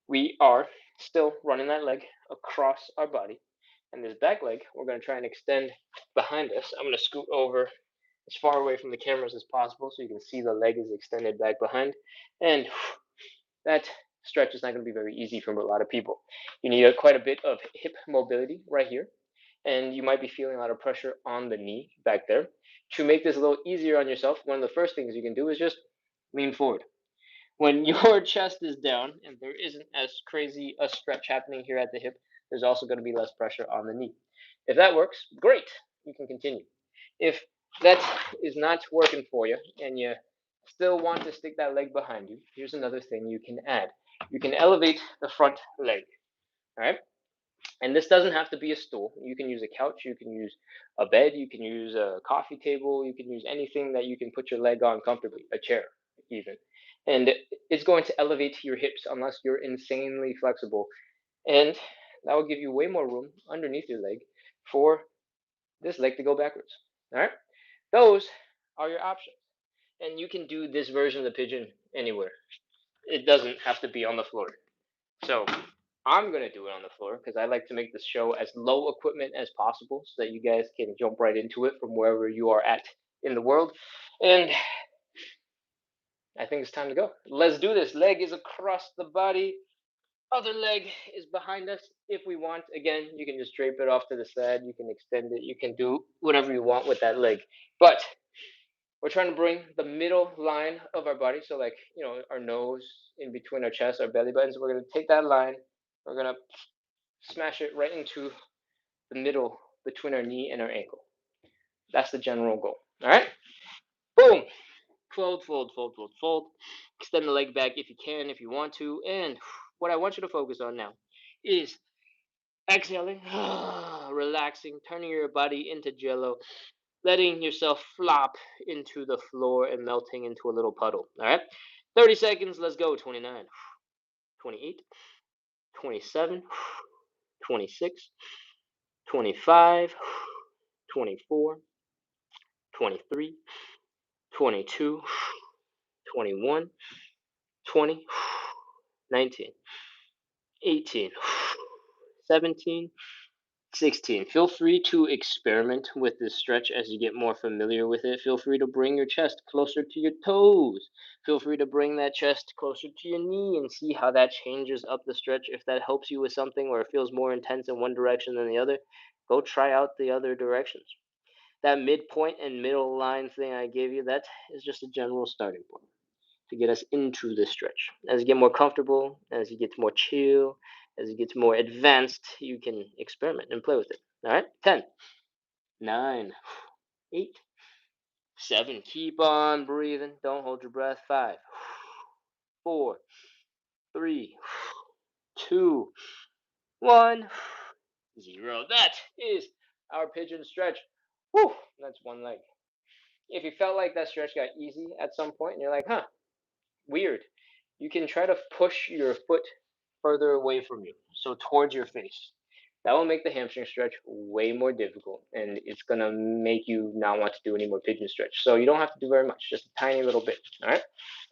We are still running that leg across our body. And this back leg, we're going to try and extend behind us. I'm going to scoot over as far away from the cameras as possible so you can see the leg is extended back behind. And that stretch is not going to be very easy for a lot of people. You need quite a bit of hip mobility right here. And you might be feeling a lot of pressure on the knee back there. To make this a little easier on yourself, one of the first things you can do is just lean forward. When your chest is down and there isn't as crazy a stretch happening here at the hip, there's also going to be less pressure on the knee. If that works, great, you can continue. If that is not working for you and you still want to stick that leg behind you, here's another thing you can add. You can elevate the front leg, all right? And this doesn't have to be a stool. You can use a couch, you can use a bed, you can use a coffee table, you can use anything that you can put your leg on comfortably, a chair even. And it's going to elevate your hips unless you're insanely flexible. And that will give you way more room underneath your leg for this leg to go backwards. All right? Those are your options. And you can do this version of the pigeon anywhere. It doesn't have to be on the floor. So I'm going to do it on the floor because I like to make the show as low equipment as possible so that you guys can jump right into it from wherever you are at in the world. And I think it's time to go. Let's do this. Leg is across the body. Other leg is behind us. If we want, again, you can just drape it off to the side. You can extend it. You can do whatever you want with that leg. But we're trying to bring the middle line of our body, so like, our nose in between our chest, our belly buttons. We're going to take that line. We're going to smash it right into the middle between our knee and our ankle. That's the general goal. All right? Boom. Fold, fold, fold, fold, fold. Extend the leg back if you can, if you want to. And what I want you to focus on now is exhaling, relaxing, turning your body into jello, letting yourself flop into the floor and melting into a little puddle. All right? 30 seconds. Let's go. 29, 28, 27, 26, 25, 24, 23, 22, 21, 20, 19, 18, 17, 16. Feel free to experiment with this stretch as you get more familiar with it. Feel free to bring your chest closer to your toes. Feel free to bring that chest closer to your knee and see how that changes up the stretch. If that helps you with something or it feels more intense in one direction than the other, go try out the other directions. That midpoint and middle line thing I gave you, that is just a general starting point to get us into the stretch. As you get more comfortable, as you get more chill, as it gets more advanced, you can experiment and play with it. All right, 10, 9, 8, 7. Keep on breathing. Don't hold your breath. 5, 4, 3, 2, 1, 0. That is our pigeon stretch. Whew, that's one leg. If you felt like that stretch got easy at some point and you're like, huh, weird, you can try to push your foot further away from you, so towards your face. That will make the hamstring stretch way more difficult, and it's gonna make you not want to do any more pigeon stretch. So you don't have to do very much, just a tiny little bit. All right.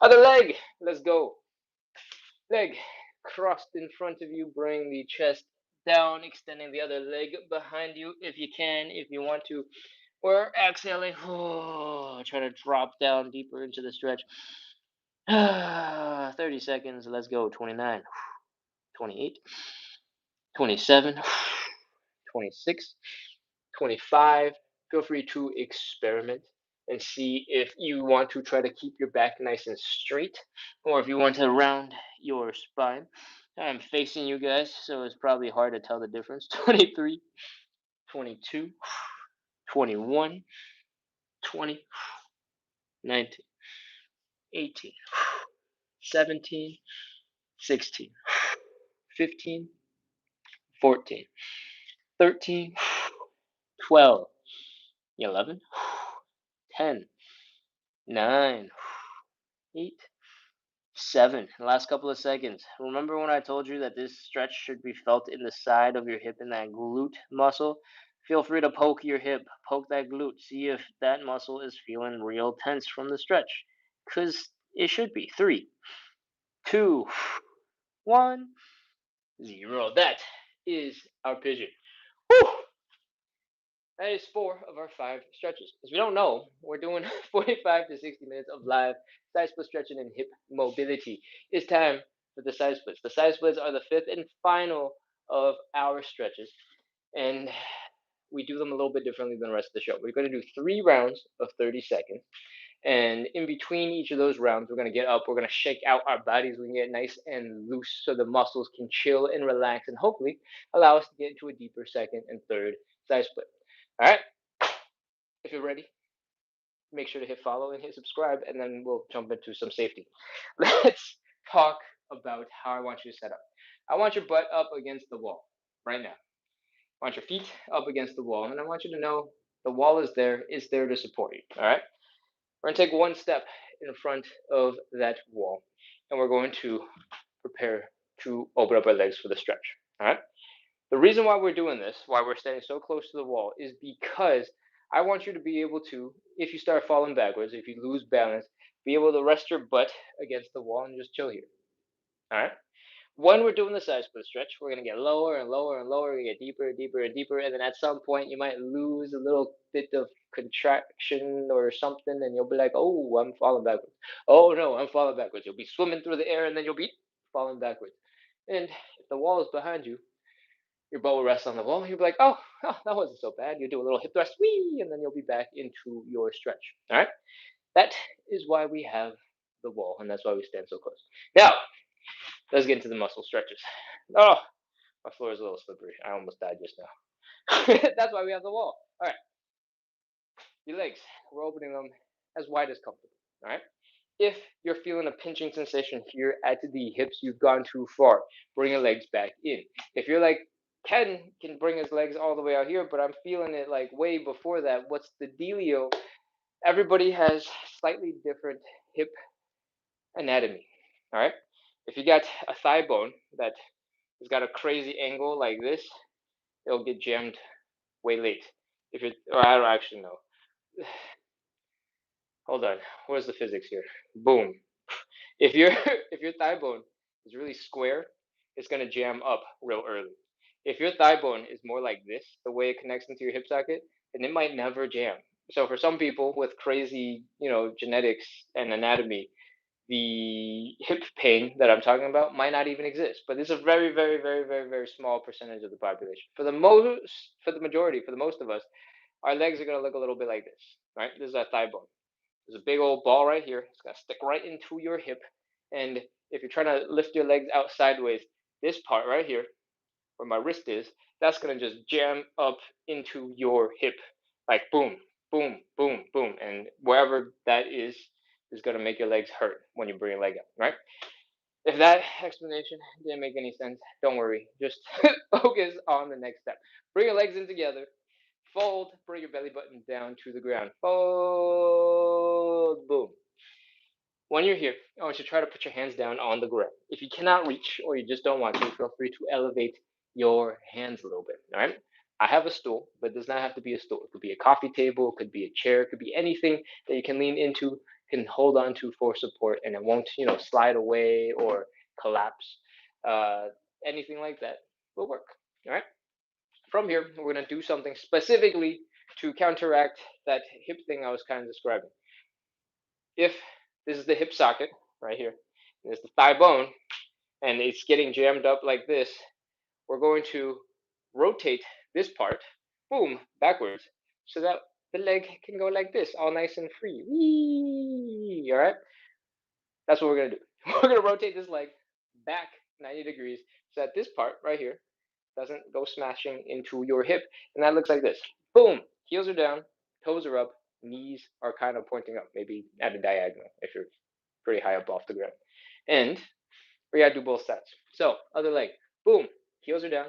Other leg. Let's go. Leg crossed in front of you. Bring the chest down, extending the other leg behind you if you can, if you want to. We're exhaling. Oh, try to drop down deeper into the stretch. 30 seconds. Let's go. 29, 28, 27, 26, 25. Feel free to experiment and see if you want to try to keep your back nice and straight or if you want to round your spine. I'm facing you guys, so it's probably hard to tell the difference. 23, 22, 21, 20, 19, 18, 17, 16, 15, 14, 13, 12, 11, 10, 9, 8, 7. Last couple of seconds. Remember when I told you that this stretch should be felt in the side of your hip and that glute muscle? Feel free to poke your hip, poke that glute, see if that muscle is feeling real tense from the stretch. Because it should be. 3, 2, 1, 0. That is our pigeon. Whew! That is 4 of our 5 stretches. As we don't know, we're doing 45 to 60 minutes of live side split stretching and hip mobility. It's time for the side splits. The side splits are the fifth and final of our stretches, and we do them a little bit differently than the rest of the show. We're going to do 3 rounds of 30 seconds, and in between each of those rounds, we're going to get up, we're going to shake out our bodies, we can get nice and loose so the muscles can chill and relax, and hopefully allow us to get into a deeper second and third side split. All right, if you're ready, make sure to hit follow and hit subscribe, and then we'll jump into some safety. Let's talk about how I want you to set up. I want your butt up against the wall right now. I want your feet up against the wall, and I want you to know the wall is there, it's there to support you. All right? We're going to take one step in front of that wall, and we're going to prepare to open up our legs for the stretch. All right? The reason why we're doing this, why we're standing so close to the wall, is because I want you to be able to, if you start falling backwards, if you lose balance, be able to rest your butt against the wall and just chill here. All right? When we're doing the side split stretch, we're going to get lower and lower and lower. We get deeper and deeper and deeper. And then at some point, you might lose a little bit of contraction or something. And you'll be like, oh, I'm falling backwards. Oh, no, I'm falling backwards. You'll be swimming through the air and then you'll be falling backwards. And if the wall is behind you, your butt will rest on the wall. You'll be like, oh, that wasn't so bad. You do a little hip thrust, wee, and then you'll be back into your stretch. All right? That is why we have the wall, and that's why we stand so close. Now, let's get into the muscle stretches. Oh, my floor is a little slippery. I almost died just now. That's why we have the wall. All right, your legs. We're opening them as wide as comfortable. All right. If you're feeling a pinching sensation here at the hips, you've gone too far. Bring your legs back in. If you're like, Ken can bring his legs all the way out here, but I'm feeling it like way before that. What's the dealio? Everybody has slightly different hip anatomy. All right. If you got a thigh bone that has got a crazy angle like this, it'll get jammed way late. If you're, or I don't actually know. Hold on. Where's the physics here? Boom. If your if your thigh bone is really square, it's gonna jam up real early. If your thigh bone is more like this, the way it connects into your hip socket, then it might never jam. So for some people with crazy, genetics and anatomy, the hip pain that I'm talking about might not even exist. But it's a very, very, very, very, very small percentage of the population. For the majority, for the most of us, our legs are going to look a little bit like this, right? This is our thigh bone. There's a big old ball right here. It's going to stick right into your hip. And if you're trying to lift your legs out sideways, this part right here, where my wrist is, that's going to just jam up into your hip. Like boom, boom, boom, boom. And wherever that is going to make your legs hurt when you bring your leg up, right? If that explanation didn't make any sense, don't worry. Just focus on the next step. Bring your legs in together. Fold. Bring your belly button down to the ground. Fold. Boom. When you're here, I want you to try to put your hands down on the ground. If you cannot reach or you just don't want to, feel free to elevate your hands a little bit. All right. I have a stool, but it does not have to be a stool. It could be a coffee table, it could be a chair, it could be anything that you can lean into, can hold on to for support, and it won't, slide away or collapse. Uh, Anything like that will work. All right. From here, we're gonna do something specifically to counteract that hip thing I was kind of describing. If this is the hip socket right here, and this is the thigh bone, and it's getting jammed up like this, we're going to rotate this part, boom, backwards, so that the leg can go like this, all nice and free. Whee! All right? That's what we're going to do. We're going to rotate this leg back 90 degrees so that this part right here doesn't go smashing into your hip. And that looks like this. Boom! Heels are down, toes are up, knees are kind of pointing up, maybe at a diagonal if you're pretty high up off the ground. And we gotta do both sides. So, other leg. Boom! Heels are down,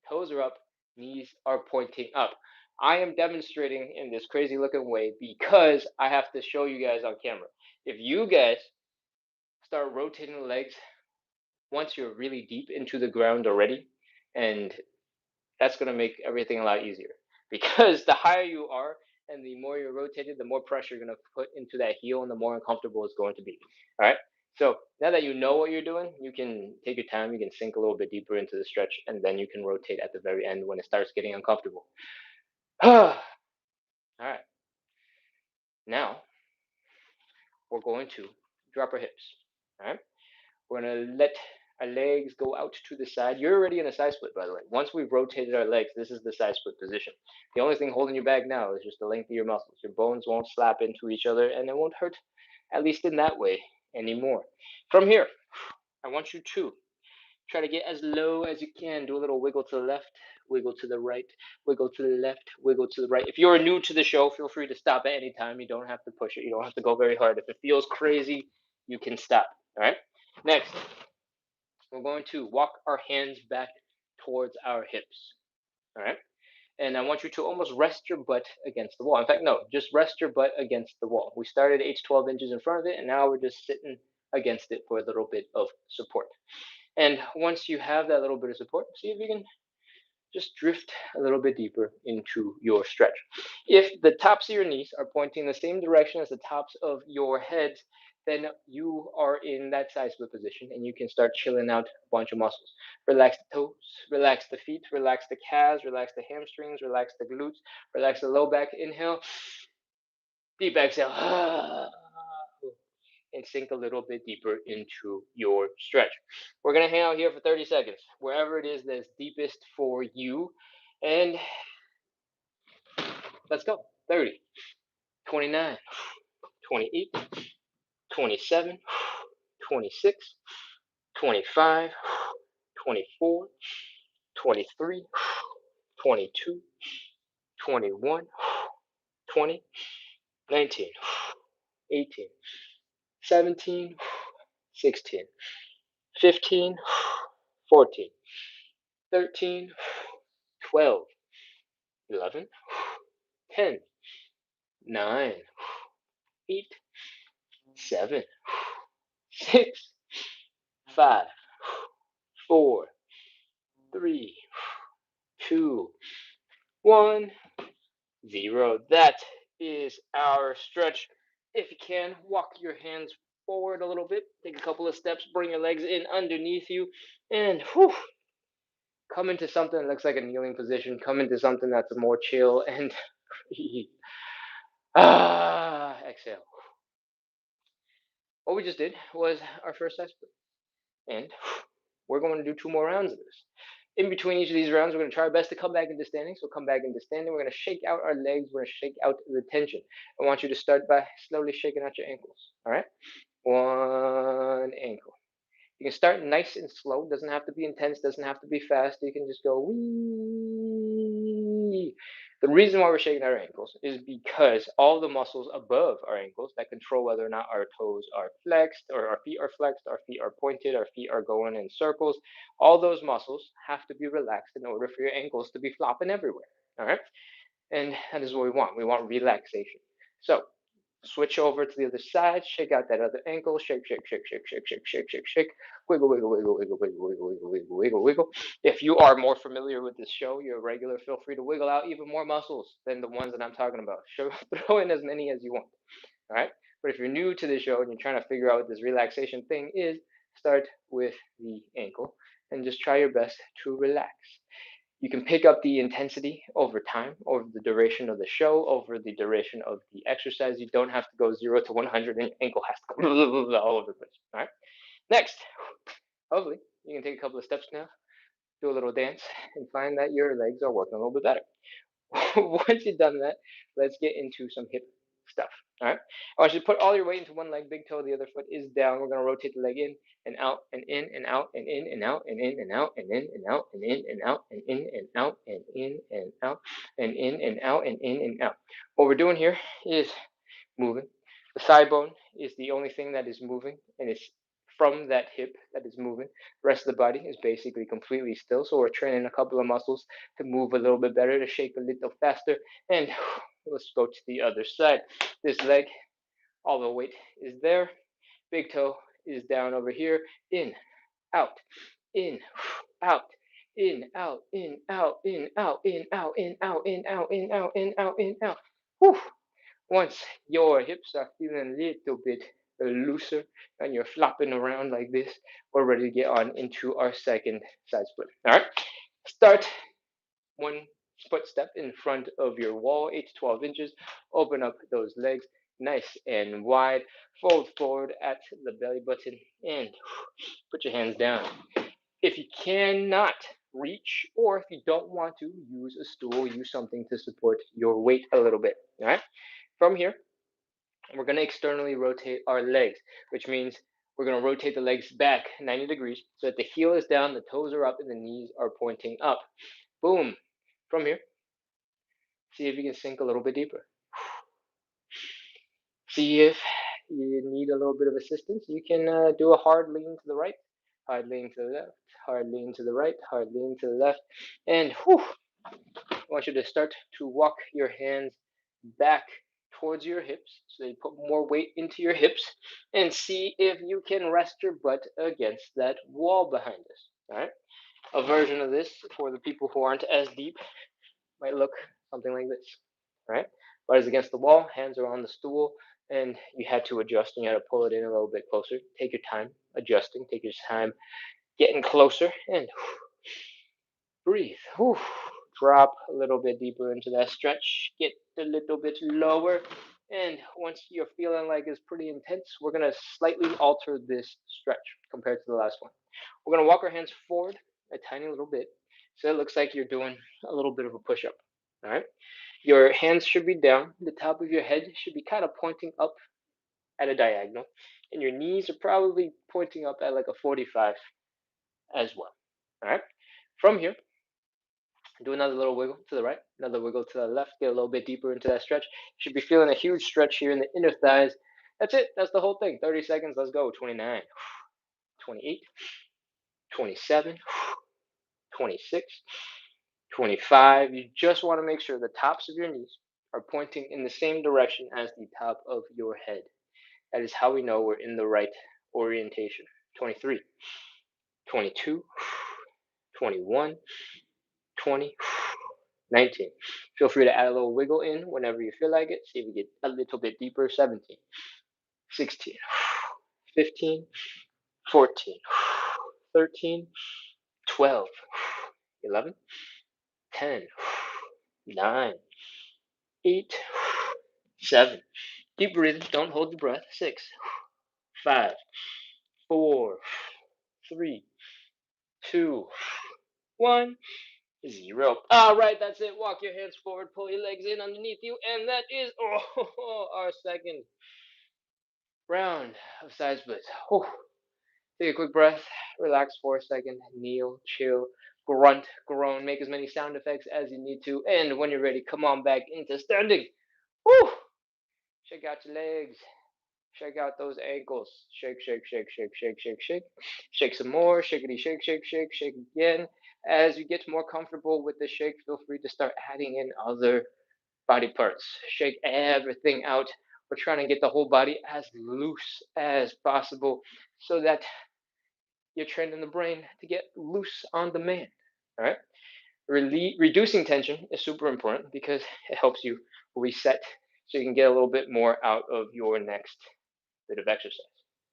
toes are up, knees are pointing up. I am demonstrating in this crazy looking way because I have to show you guys on camera. If you guys start rotating the legs once you're really deep into the ground already, and that's going to make everything a lot easier because the higher you are and the more you're rotated, the more pressure you're going to put into that heel and the more uncomfortable it's going to be. All right. So now that you know what you're doing, you can take your time, you can sink a little bit deeper into the stretch, and then you can rotate at the very end when it starts getting uncomfortable. All right. Now we're going to drop our hips. All right. We're going to let our legs go out to the side. You're already in a side split, by the way. Once we've rotated our legs, this is the side split position. The only thing holding you back now is just the length of your muscles. Your bones won't slap into each other, and it won't hurt, at least in that way, anymore. From here, I want you to try to get as low as you can. Do a little wiggle to the left, wiggle to the right, wiggle to the left, wiggle to the right. If you're new to the show, feel free to stop at any time. You don't have to push it. You don't have to go very hard. If it feels crazy, you can stop. All right? Next, we're going to walk our hands back towards our hips. All right. And I want you to almost rest your butt against the wall. In fact, no, just rest your butt against the wall. We started 8 to 12 inches in front of it, and now we're just sitting against it for a little bit of support. And once you have that little bit of support, see if you can just drift a little bit deeper into your stretch. If the tops of your knees are pointing the same direction as the tops of your heads, then you are in that side split position and you can start chilling out a bunch of muscles. Relax the toes, relax the feet, relax the calves, relax the hamstrings, relax the glutes, relax the low back. Inhale, deep exhale. And sink a little bit deeper into your stretch. We're going to hang out here for 30 seconds, wherever it is that's deepest for you. And let's go. 30, 29, 28, 27, 26, 25, 24, 23, 22, 21, 20, 19, 18, 17, 16, 15, 14, 13, 12, 11, 10, 9, 8, 7, 6, 5, 4, 3, 2, 1, 0. That is our stretch. If you can, walk your hands forward a little bit. Take a couple of steps. Bring your legs in underneath you. And come into something that looks like a kneeling position. Come into something that's more chill and breathe. Exhale. What we just did was our first side split. And we're going to do 2 more rounds of this. In between each of these rounds, we're going to try our best to come back into standing. So come back into standing. We're going to shake out our legs. We're going to shake out the tension. I want you to start by slowly shaking out your ankles. All right? One ankle. You can start nice and slow. Doesn't have to be intense. Doesn't have to be fast. You can just go wee. The reason why we're shaking our ankles is because all the muscles above our ankles that control whether or not our toes are flexed or our feet are flexed, our feet are pointed, our feet are going in circles, all those muscles have to be relaxed in order for your ankles to be flopping everywhere. All right? And that is what we want. We want relaxation. So switch over to the other side, shake out that other ankle, shake, shake, shake, shake, shake, shake, shake, shake, shake, wiggle, wiggle, wiggle, wiggle, wiggle, wiggle, wiggle, wiggle, wiggle, wiggle. If you are more familiar with this show, you're a regular, feel free to wiggle out even more muscles than the ones that I'm talking about. Throw in as many as you want. All right. But if you're new to the show and you're trying to figure out what this relaxation thing is, start with the ankle and just try your best to relax. You can pick up the intensity over time, over the duration of the show, over the duration of the exercise. You don't have to go 0 to 100 and your ankle has to go all over the place. All right. Next, hopefully, you can take a couple of steps now, do a little dance, and find that your legs are working a little bit better. Once you've done that, let's get into some hip stuff. All right. I want you to put all your weight into one leg, big toe, the other foot is down. We're going to rotate the leg in and out and in and out and in and out and in and out and in and out and in and out and in and out and in and out and in and out and in and out. What we're doing here is moving. The thigh bone is the only thing that is moving, and it's from that hip that is moving. The rest of the body is basically completely still. So we're training a couple of muscles to move a little bit better, to shake a little faster. And let's go to the other side. This leg, all the weight is there. Big toe is down over here. In, out, in, out. In, out, in, out, in, out, in, out, in, out, in, out, in, out, in, out, in, out. Whew. Once your hips are feeling a little bit looser and you're flopping around like this, we're ready to get on into our second side split. All right, start one footstep in front of your wall, 8 to 12 inches. Open up those legs nice and wide. Fold forward at the belly button and put your hands down. If you cannot reach, or if you don't want to, use a stool, use something to support your weight a little bit. All right. From here, we're going to externally rotate our legs, which means we're going to rotate the legs back 90 degrees so that the heel is down, the toes are up, and the knees are pointing up. Boom. From here, see if you can sink a little bit deeper. See if you need a little bit of assistance. You can do a hard lean to the right, hard lean to the left, hard lean to the right, hard lean to the left, and whew, I want you to start to walk your hands back towards your hips. So you put more weight into your hips and see if you can rest your butt against that wall behind us. All right. A version of this for the people who aren't as deep might look something like this. All right. Butt is against the wall, hands are on the stool, and you had to adjust and you had to pull it in a little bit closer. Take your time adjusting, take your time getting closer, and breathe. Whew. Drop a little bit deeper into that stretch. Get a little bit lower. And once you're feeling like it's pretty intense, we're going to slightly alter this stretch compared to the last one. We're going to walk our hands forward a tiny little bit. So it looks like you're doing a little bit of a push up. All right. Your hands should be down. The top of your head should be kind of pointing up at a diagonal. And your knees are probably pointing up at like a 45 as well. All right. From here, do another little wiggle to the right, another wiggle to the left, get a little bit deeper into that stretch. You should be feeling a huge stretch here in the inner thighs. That's it. That's the whole thing. 30 seconds. Let's go. 29, 28, 27, 26, 25. You just want to make sure the tops of your knees are pointing in the same direction as the top of your head. That is how we know we're in the right orientation. 23, 22, 21, 20, 19. Feel free to add a little wiggle in whenever you feel like it. See if we get a little bit deeper. 17, 16, 15, 14, 13, 12, 11, 10, 9, 8, 7. Keep breathing. Don't hold your breath. 6, 5, 4, 3, 2, 1, 0. All right, that's it. Walk your hands forward, pull your legs in underneath you, and that is our second round of side splits. Take a quick breath, relax for a second, kneel, chill, grunt, groan, make as many sound effects as you need to, and when you're ready, come on back into standing. Woo! Shake out your legs, shake out those ankles. Shake, shake, shake, shake, shake, shake, shake. Shake some more, shakety, shake, shake, shake, shake again. As you get more comfortable with the shake, feel free to start adding in other body parts. Shake everything out. We're trying to get the whole body as loose as possible so that you're training the brain to get loose on demand. All right. Reducing tension is super important because it helps you reset so you can get a little bit more out of your next bit of exercise.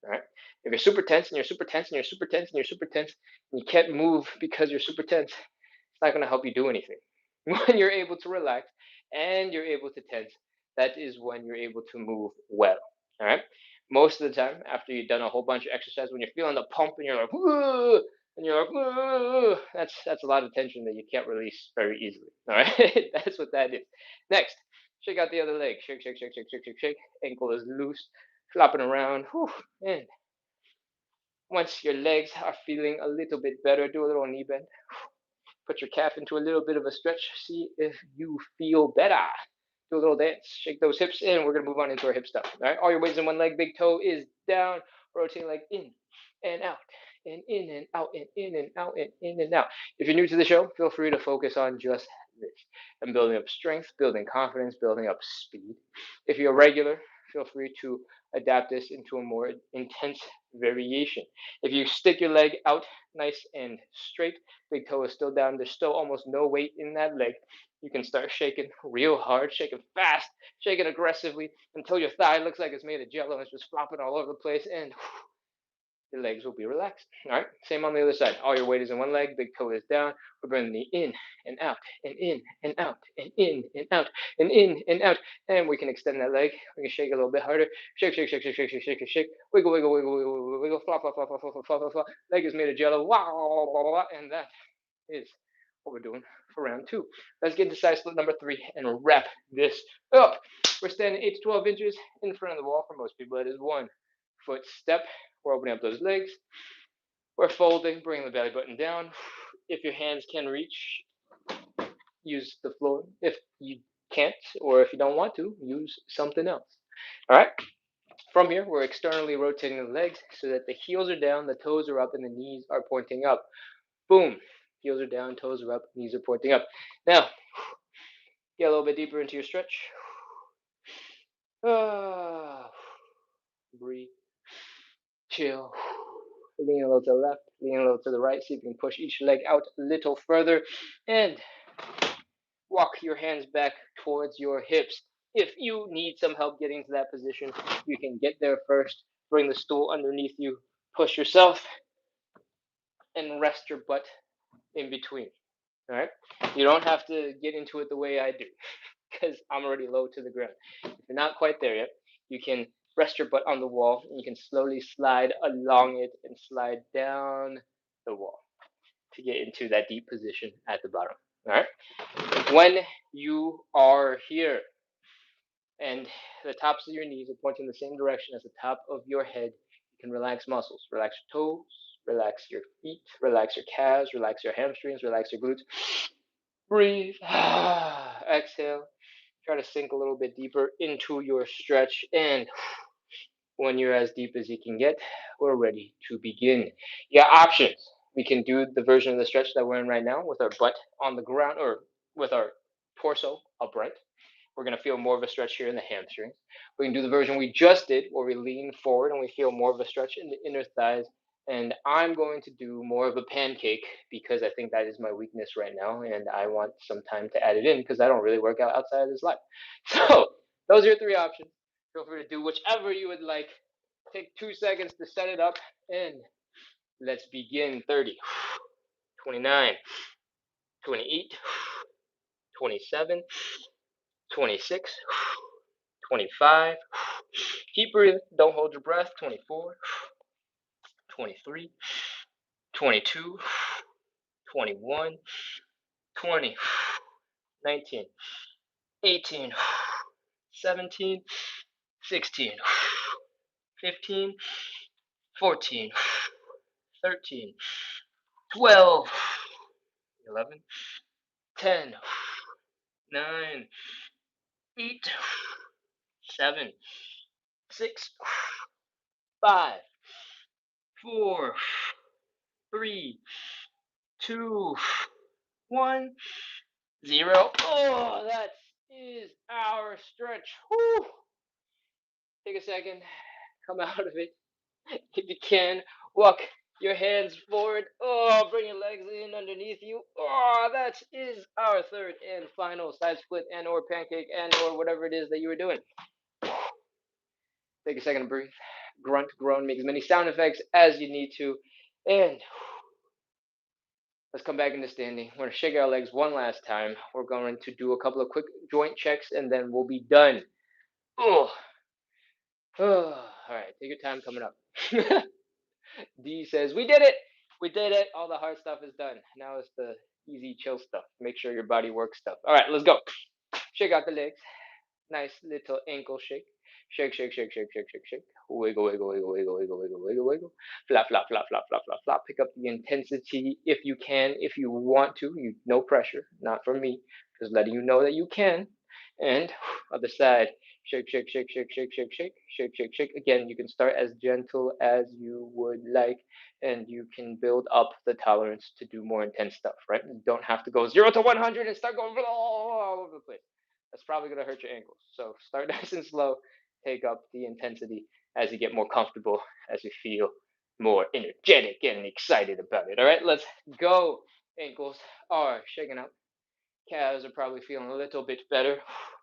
All right. If you're super tense and you're super tense and you're super tense and you're super tense and you can't move because you're super tense, it's not going to help you do anything. When you're able to relax and you're able to tense, that is when you're able to move well. All right. Most of the time, after you've done a whole bunch of exercise, when you're feeling the pump and you're like, whoa, and you're like, whoa, that's a lot of tension that you can't release very easily. All right. That's what that is. Next, shake out the other leg. Shake, shake, shake, shake, shake, shake, shake. Ankle is loose, flopping around. Whew, and once your legs are feeling a little bit better, do a little knee bend. Put your calf into a little bit of a stretch. See if you feel better. Do a little dance. Shake those hips in. We're going to move on into our hip stuff. All right. All your weight is in one leg. Big toe is down. Rotating leg in and out and in and out and in and out and in and out. If you're new to the show, feel free to focus on just this. I'm building up strength, building confidence, building up speed. If you're a regular, feel free to adapt this into a more intense variation. If you stick your leg out nice and straight, big toe is still down, there's still almost no weight in that leg, you can start shaking real hard, shaking fast, shaking aggressively until your thigh looks like it's made of jello and it's just flopping all over the place, and your legs will be relaxed. All right, same on the other side. All your weight is in one leg, big toe is down. We're bringing the knee in and out and in and out and in and out and in and out. And we can extend that leg. We can shake a little bit harder. Shake, shake, shake, shake, shake, shake, shake, shake. Wiggle, wiggle, wiggle, wiggle, wiggle, wiggle. Flop, flop, flop, flop, flop, flop, flop, flop. Leg is made of jello. Wow, blah, blah, blah. And that is what we're doing for round 2. Let's get into side split number 3 and wrap this up. We're standing 8 to 12 inches in front of the wall. For most people, it is 1 foot step. We're opening up those legs. We're folding, bringing the belly button down. If your hands can reach, use the floor. If you can't, or if you don't want to, use something else. All right. From here, we're externally rotating the legs so that the heels are down, the toes are up, and the knees are pointing up. Boom. Heels are down, toes are up, knees are pointing up. Now, get a little bit deeper into your stretch. Breathe. Chill. Lean a little to the left, lean a little to the right. See if you can push each leg out a little further. And walk your hands back towards your hips. If you need some help getting to that position, you can get there first. Bring the stool underneath you, push yourself, and rest your butt in between. All right? You don't have to get into it the way I do because I'm already low to the ground. If you're not quite there yet, you can rest your butt on the wall and you can slowly slide along it and slide down the wall to get into that deep position at the bottom. All right? When you are here and the tops of your knees are pointing the same direction as the top of your head, you can relax muscles. Relax your toes, relax your feet, relax your calves, relax your hamstrings, relax your glutes. Breathe. Exhale. Try to sink a little bit deeper into your stretch. And when you're as deep as you can get, we're ready to begin. Yeah, options. We can do the version of the stretch that we're in right now with our butt on the ground or with our torso upright. We're going to feel more of a stretch here in the hamstrings. We can do the version we just did where we lean forward and we feel more of a stretch in the inner thighs. And I'm going to do more of a pancake because I think that is my weakness right now. And I want some time to add it in because I don't really work out outside of this life. So those are your 3 options. Feel free to do whichever you would like. Take 2 seconds to set it up and let's begin. 30, 29, 28, 27, 26, 25. Keep breathing. Don't hold your breath. 24, 23, 22, 21, 20, 19, 18, 17, 16, 15, 14, 13, 12, 11, 10, 9, 8, 7, 6, 5, 4, 3, 2, 1, 0. Oh, that is our stretch. Whew. Take a second, come out of it. If you can, walk your hands forward. Oh, bring your legs in underneath you. Oh, that is our third and final side split and or pancake and or whatever it is that you were doing. Take a second to breathe. Grunt, groan, make as many sound effects as you need to. And let's come back into standing. We're going to shake our legs one last time. We're going to do a couple of quick joint checks and then we'll be done. Oh, all right, take your time coming up. D says, we did it. We did it. All the hard stuff is done. Now it's the easy, chill stuff. Make sure your body works stuff. All right, let's go. Shake out the legs. Nice little ankle shake. Shake, shake, shake, shake, shake, shake, shake. Wiggle, wiggle, wiggle, wiggle, wiggle, wiggle, wiggle, wiggle. Flap, flap, flap, flap, flap, flap, flap. Pick up the intensity if you can, if you want to. You no pressure, not from me. Just letting you know that you can. And other side. Shake, shake, shake, shake, shake, shake, shake, shake, shake, shake. Again, you can start as gentle as you would like, and you can build up the tolerance to do more intense stuff, right? You don't have to go 0 to 100 and start going all over the place. That's probably going to hurt your ankles. So start nice and slow. Take up the intensity as you get more comfortable, as you feel more energetic and excited about it. All right, let's go. Ankles are shaking out. Calves are probably feeling a little bit better.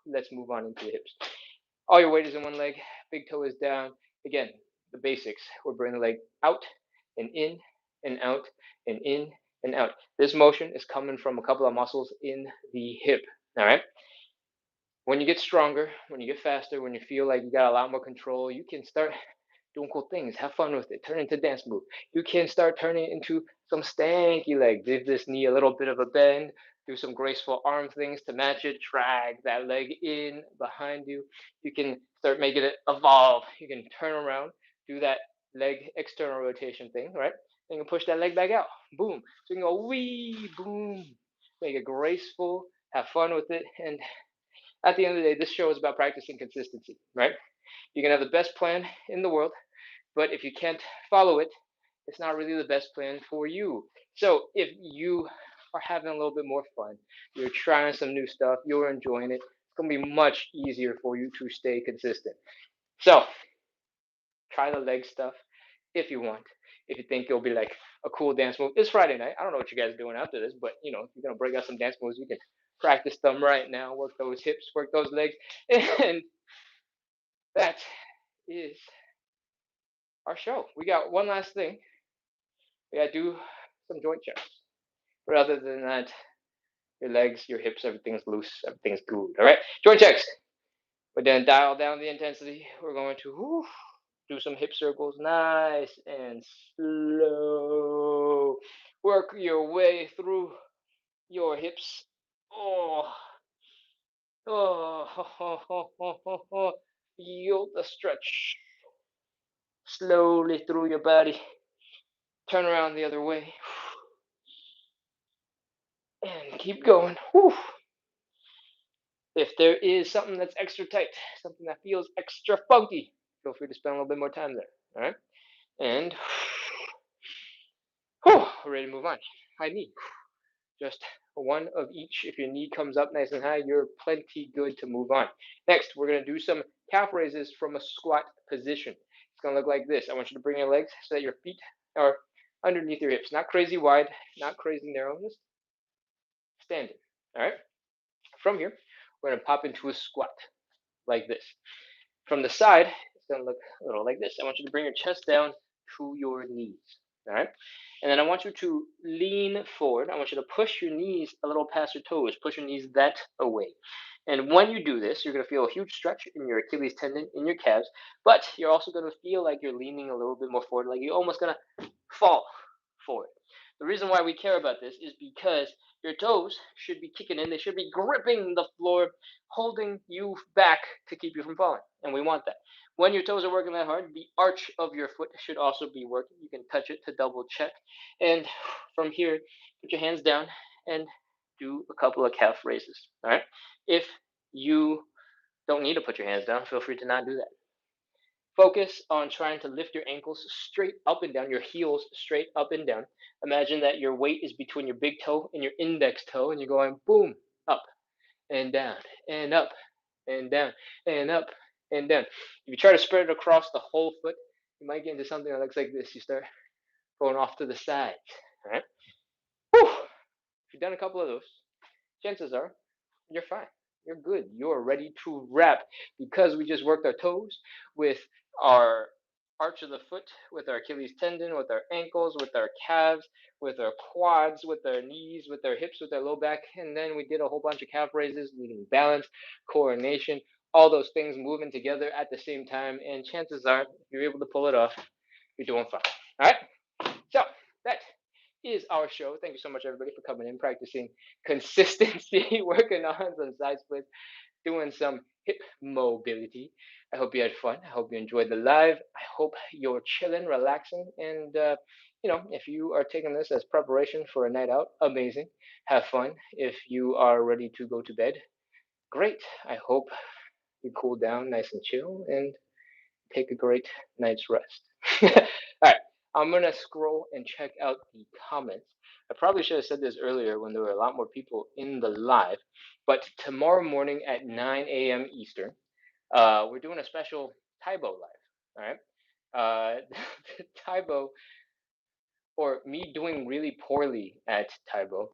Let's move on into the hips. All your weight is in one leg. Big toe is down. Again, the basics. We're bringing the leg out and in and out and in and out. This motion is coming from a couple of muscles in the hip. All right. When you get stronger, when you get faster, when you feel like you got a lot more control, you can start doing cool things. Have fun with it. Turn it into a dance move. You can start turning it into some stanky legs. Give this knee a little bit of a bend. Do some graceful arm things to match it. Drag that leg in behind you. You can start making it evolve. You can turn around, do that leg external rotation thing, right? And you can push that leg back out. Boom. So you can go wee, boom. Make it graceful. Have fun with it. And at the end of the day, this show is about practicing consistency, right? You can have the best plan in the world, but if you can't follow it, it's not really the best plan for you. So if you are having a little bit more fun, you're trying some new stuff, you're enjoying it, it's going to be much easier for you to stay consistent. So try the leg stuff if you want. If you think it'll be like a cool dance move, it's Friday night. I don't know what you guys are doing after this, but you know, if you're gonna break out some dance moves, you can practice them right now. Work those hips, work those legs, and that is our show. We got one last thing. We gotta do some joint checks. But other than that, your legs, your hips, everything's loose, everything's good. All right, joint checks. We're gonna dial down the intensity. We're going to do some hip circles, nice and slow. Work your way through your hips. Oh, oh, feel the stretch slowly through your body. Turn around the other way and keep going. Whew. If there is something that's extra tight, something that feels extra funky, feel free to spend a little bit more time there. All right, and whew, we're ready to move on. High knee. Just one of each. If your knee comes up nice and high, you're plenty good to move on. Next, we're going to do some calf raises from a squat position. It's going to look like this. I want you to bring your legs so that your feet are underneath your hips. Not crazy wide, not crazy narrow, just standing. All right? From here, we're going to pop into a squat like this. From the side, it's going to look a little like this. I want you to bring your chest down to your knees. All right? And then I want you to lean forward. I want you to push your knees a little past your toes. Push your knees that away. And when you do this, you're going to feel a huge stretch in your Achilles tendon, in your calves, but you're also going to feel like you're leaning a little bit more forward, like you're almost going to fall forward. The reason why we care about this is because your toes should be kicking in. They should be gripping the floor, holding you back to keep you from falling. And we want that. When your toes are working that hard, the arch of your foot should also be working. You can touch it to double check. And from here, put your hands down and do a couple of calf raises. All right. If you don't need to put your hands down, feel free to not do that. Focus on trying to lift your ankles straight up and down, your heels straight up and down. Imagine that your weight is between your big toe and your index toe, and you're going boom, up and down, and up and down, and up and down. If you try to spread it across the whole foot, you might get into something that looks like this. You start going off to the sides. All right. Whew. If you've done a couple of those, chances are you're fine. You're good. You're ready to wrap because we just worked our toes with our arch of the foot, with our Achilles tendon, with our ankles, with our calves, with our quads, with our knees, with our hips, with our low back, and then we did a whole bunch of calf raises, leading balance, coordination, all those things moving together at the same time. And chances are, if you're able to pull it off, you're doing fine. All right. So that is our show. Thank you so much, everybody, for coming in, practicing consistency, working on some side splits, doing some hip mobility. I hope you had fun. I hope you enjoyed the live. I hope you're chilling, relaxing, and if you are taking this as preparation for a night out, amazing. Have fun. If you are ready to go to bed, great. I hope you cool down, nice and chill, and take a great night's rest. All right, I'm gonna scroll and check out the comments. I probably should have said this earlier when there were a lot more people in the live, but tomorrow morning at 9 a.m. Eastern, we're doing a special Taibo live. All right, Taibo, or me doing really poorly at Taibo,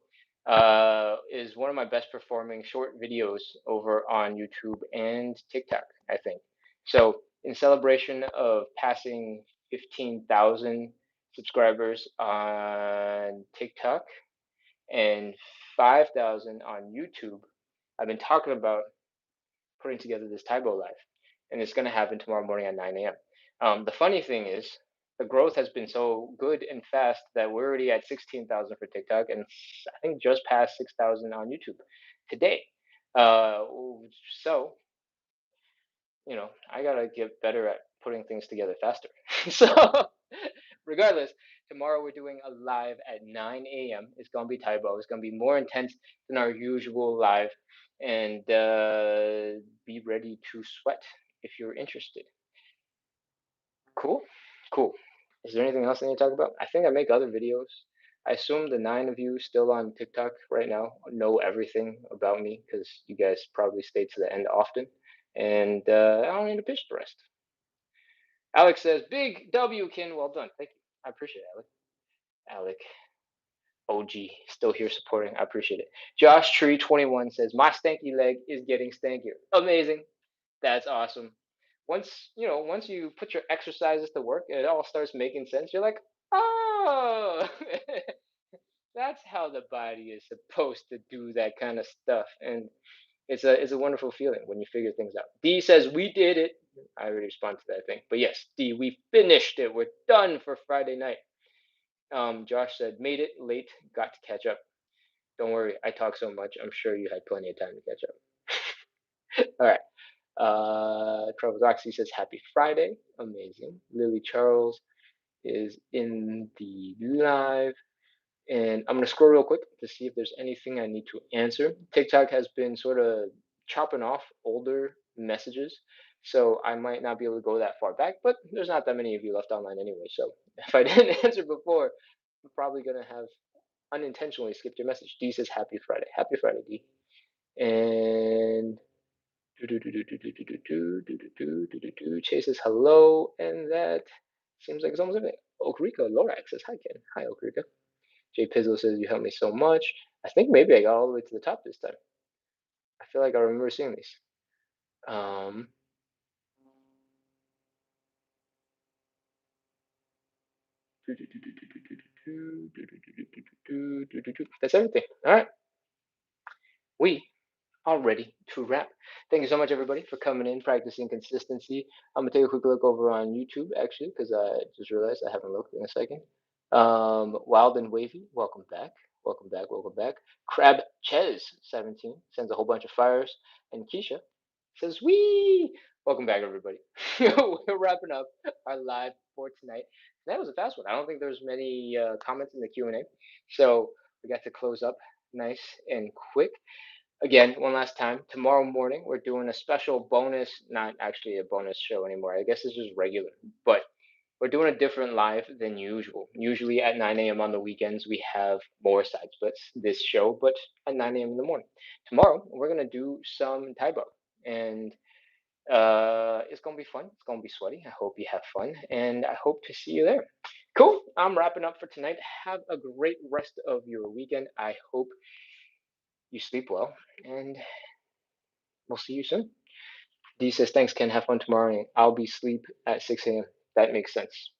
is one of my best performing short videos over on YouTube and TikTok, I think. So, in celebration of passing 15,000 subscribers on TikTok and 5,000 on YouTube, I've been talking about putting together this Taibo live, and it's going to happen tomorrow morning at 9 a.m. The funny thing is, the growth has been so good and fast that we're already at 16,000 for TikTok, and I think just past 6,000 on YouTube today. Uh, so I gotta get better at putting things together faster. So, regardless, tomorrow we're doing a live at 9 a.m. It's gonna be Taibo. It's gonna be more intense than our usual live, and be ready to sweat if you're interested. Cool, cool. Is there anything else I need to talk about? I think I make other videos. I assume the 9 of you still on TikTok right now know everything about me because you guys probably stay to the end often, and I don't need to pitch the rest. Alex says, "Big W, Ken. Well done. Thank you. I appreciate it, Alec. Alec, OG, still here supporting. I appreciate it." Josh Tree 21 says, "My stanky leg is getting stankier." Amazing. That's awesome. Once you put your exercises to work, it all starts making sense. You're like, oh, that's how the body is supposed to do that kind of stuff, and it's a wonderful feeling when you figure things out. D says we did it. I already responded to that thing, but yes, D, we finished it. We're done for Friday night. Josh said made it late, got to catch up. Don't worry, I talk so much. I'm sure you had plenty of time to catch up. All right. Travis Oxy says happy Friday. Amazing. Lily Charles is in the live. And I'm going to scroll real quick to see if there's anything I need to answer. TikTok has been sort of chopping off older messages, so I might not be able to go that far back, but there's not that many of you left online anyway. So if I didn't answer before, I'm probably going to have unintentionally skipped your message. D says happy Friday. Happy Friday, D. And Chase says hello, and that seems like it's almost everything. Okarika Lorax says hi, Ken. Hi, Okarika. Jay Pizzle says you helped me so much. I think maybe I got all the way to the top this time. I feel like I remember seeing these. Um, that's everything. All right. We are ready to wrap. Thank you so much, everybody, for coming in, practicing consistency. I'm going to take a quick look over on YouTube, actually, because I just realized I haven't looked in a second. Wild and Wavy, welcome back. Welcome back, welcome back. Crab Ches, 17, sends a whole bunch of fires. And Keisha says, Wee! Welcome back, everybody. We're wrapping up our live for tonight. That was a fast one. I don't think there's many comments in the Q&A. So we got to close up nice and quick. Again, one last time. Tomorrow morning, we're doing a special bonus, not actually a bonus show anymore. I guess this is regular, but we're doing a different live than usual. Usually at 9 a.m. on the weekends, we have more side splits, this show, but at 9 a.m. in the morning. Tomorrow, we're going to do some Taibo, and it's going to be fun. It's going to be sweaty. I hope you have fun, and I hope to see you there. Cool. I'm wrapping up for tonight. Have a great rest of your weekend. I hope you sleep well, and we'll see you soon. D says, thanks, Ken. Have fun tomorrow. And I'll be asleep at 6 a.m. That makes sense.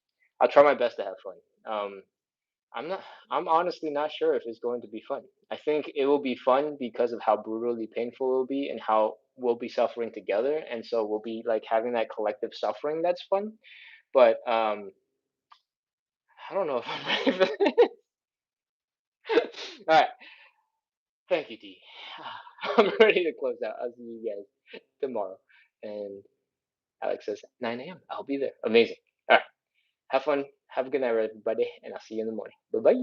I'll try my best to have fun. I'm not. I'm honestly not sure if it's going to be fun. I think it will be fun because of how brutally painful it will be and how we'll be suffering together, and so we'll be like having that collective suffering that's fun. But I don't know if I'm ready for that. All right. Thank you, D. I'm ready to close out. I'll see you guys tomorrow. And Alex says 9 a.m. I'll be there. Amazing. All right. Have fun. Have a good night, everybody, and I'll see you in the morning. Bye bye.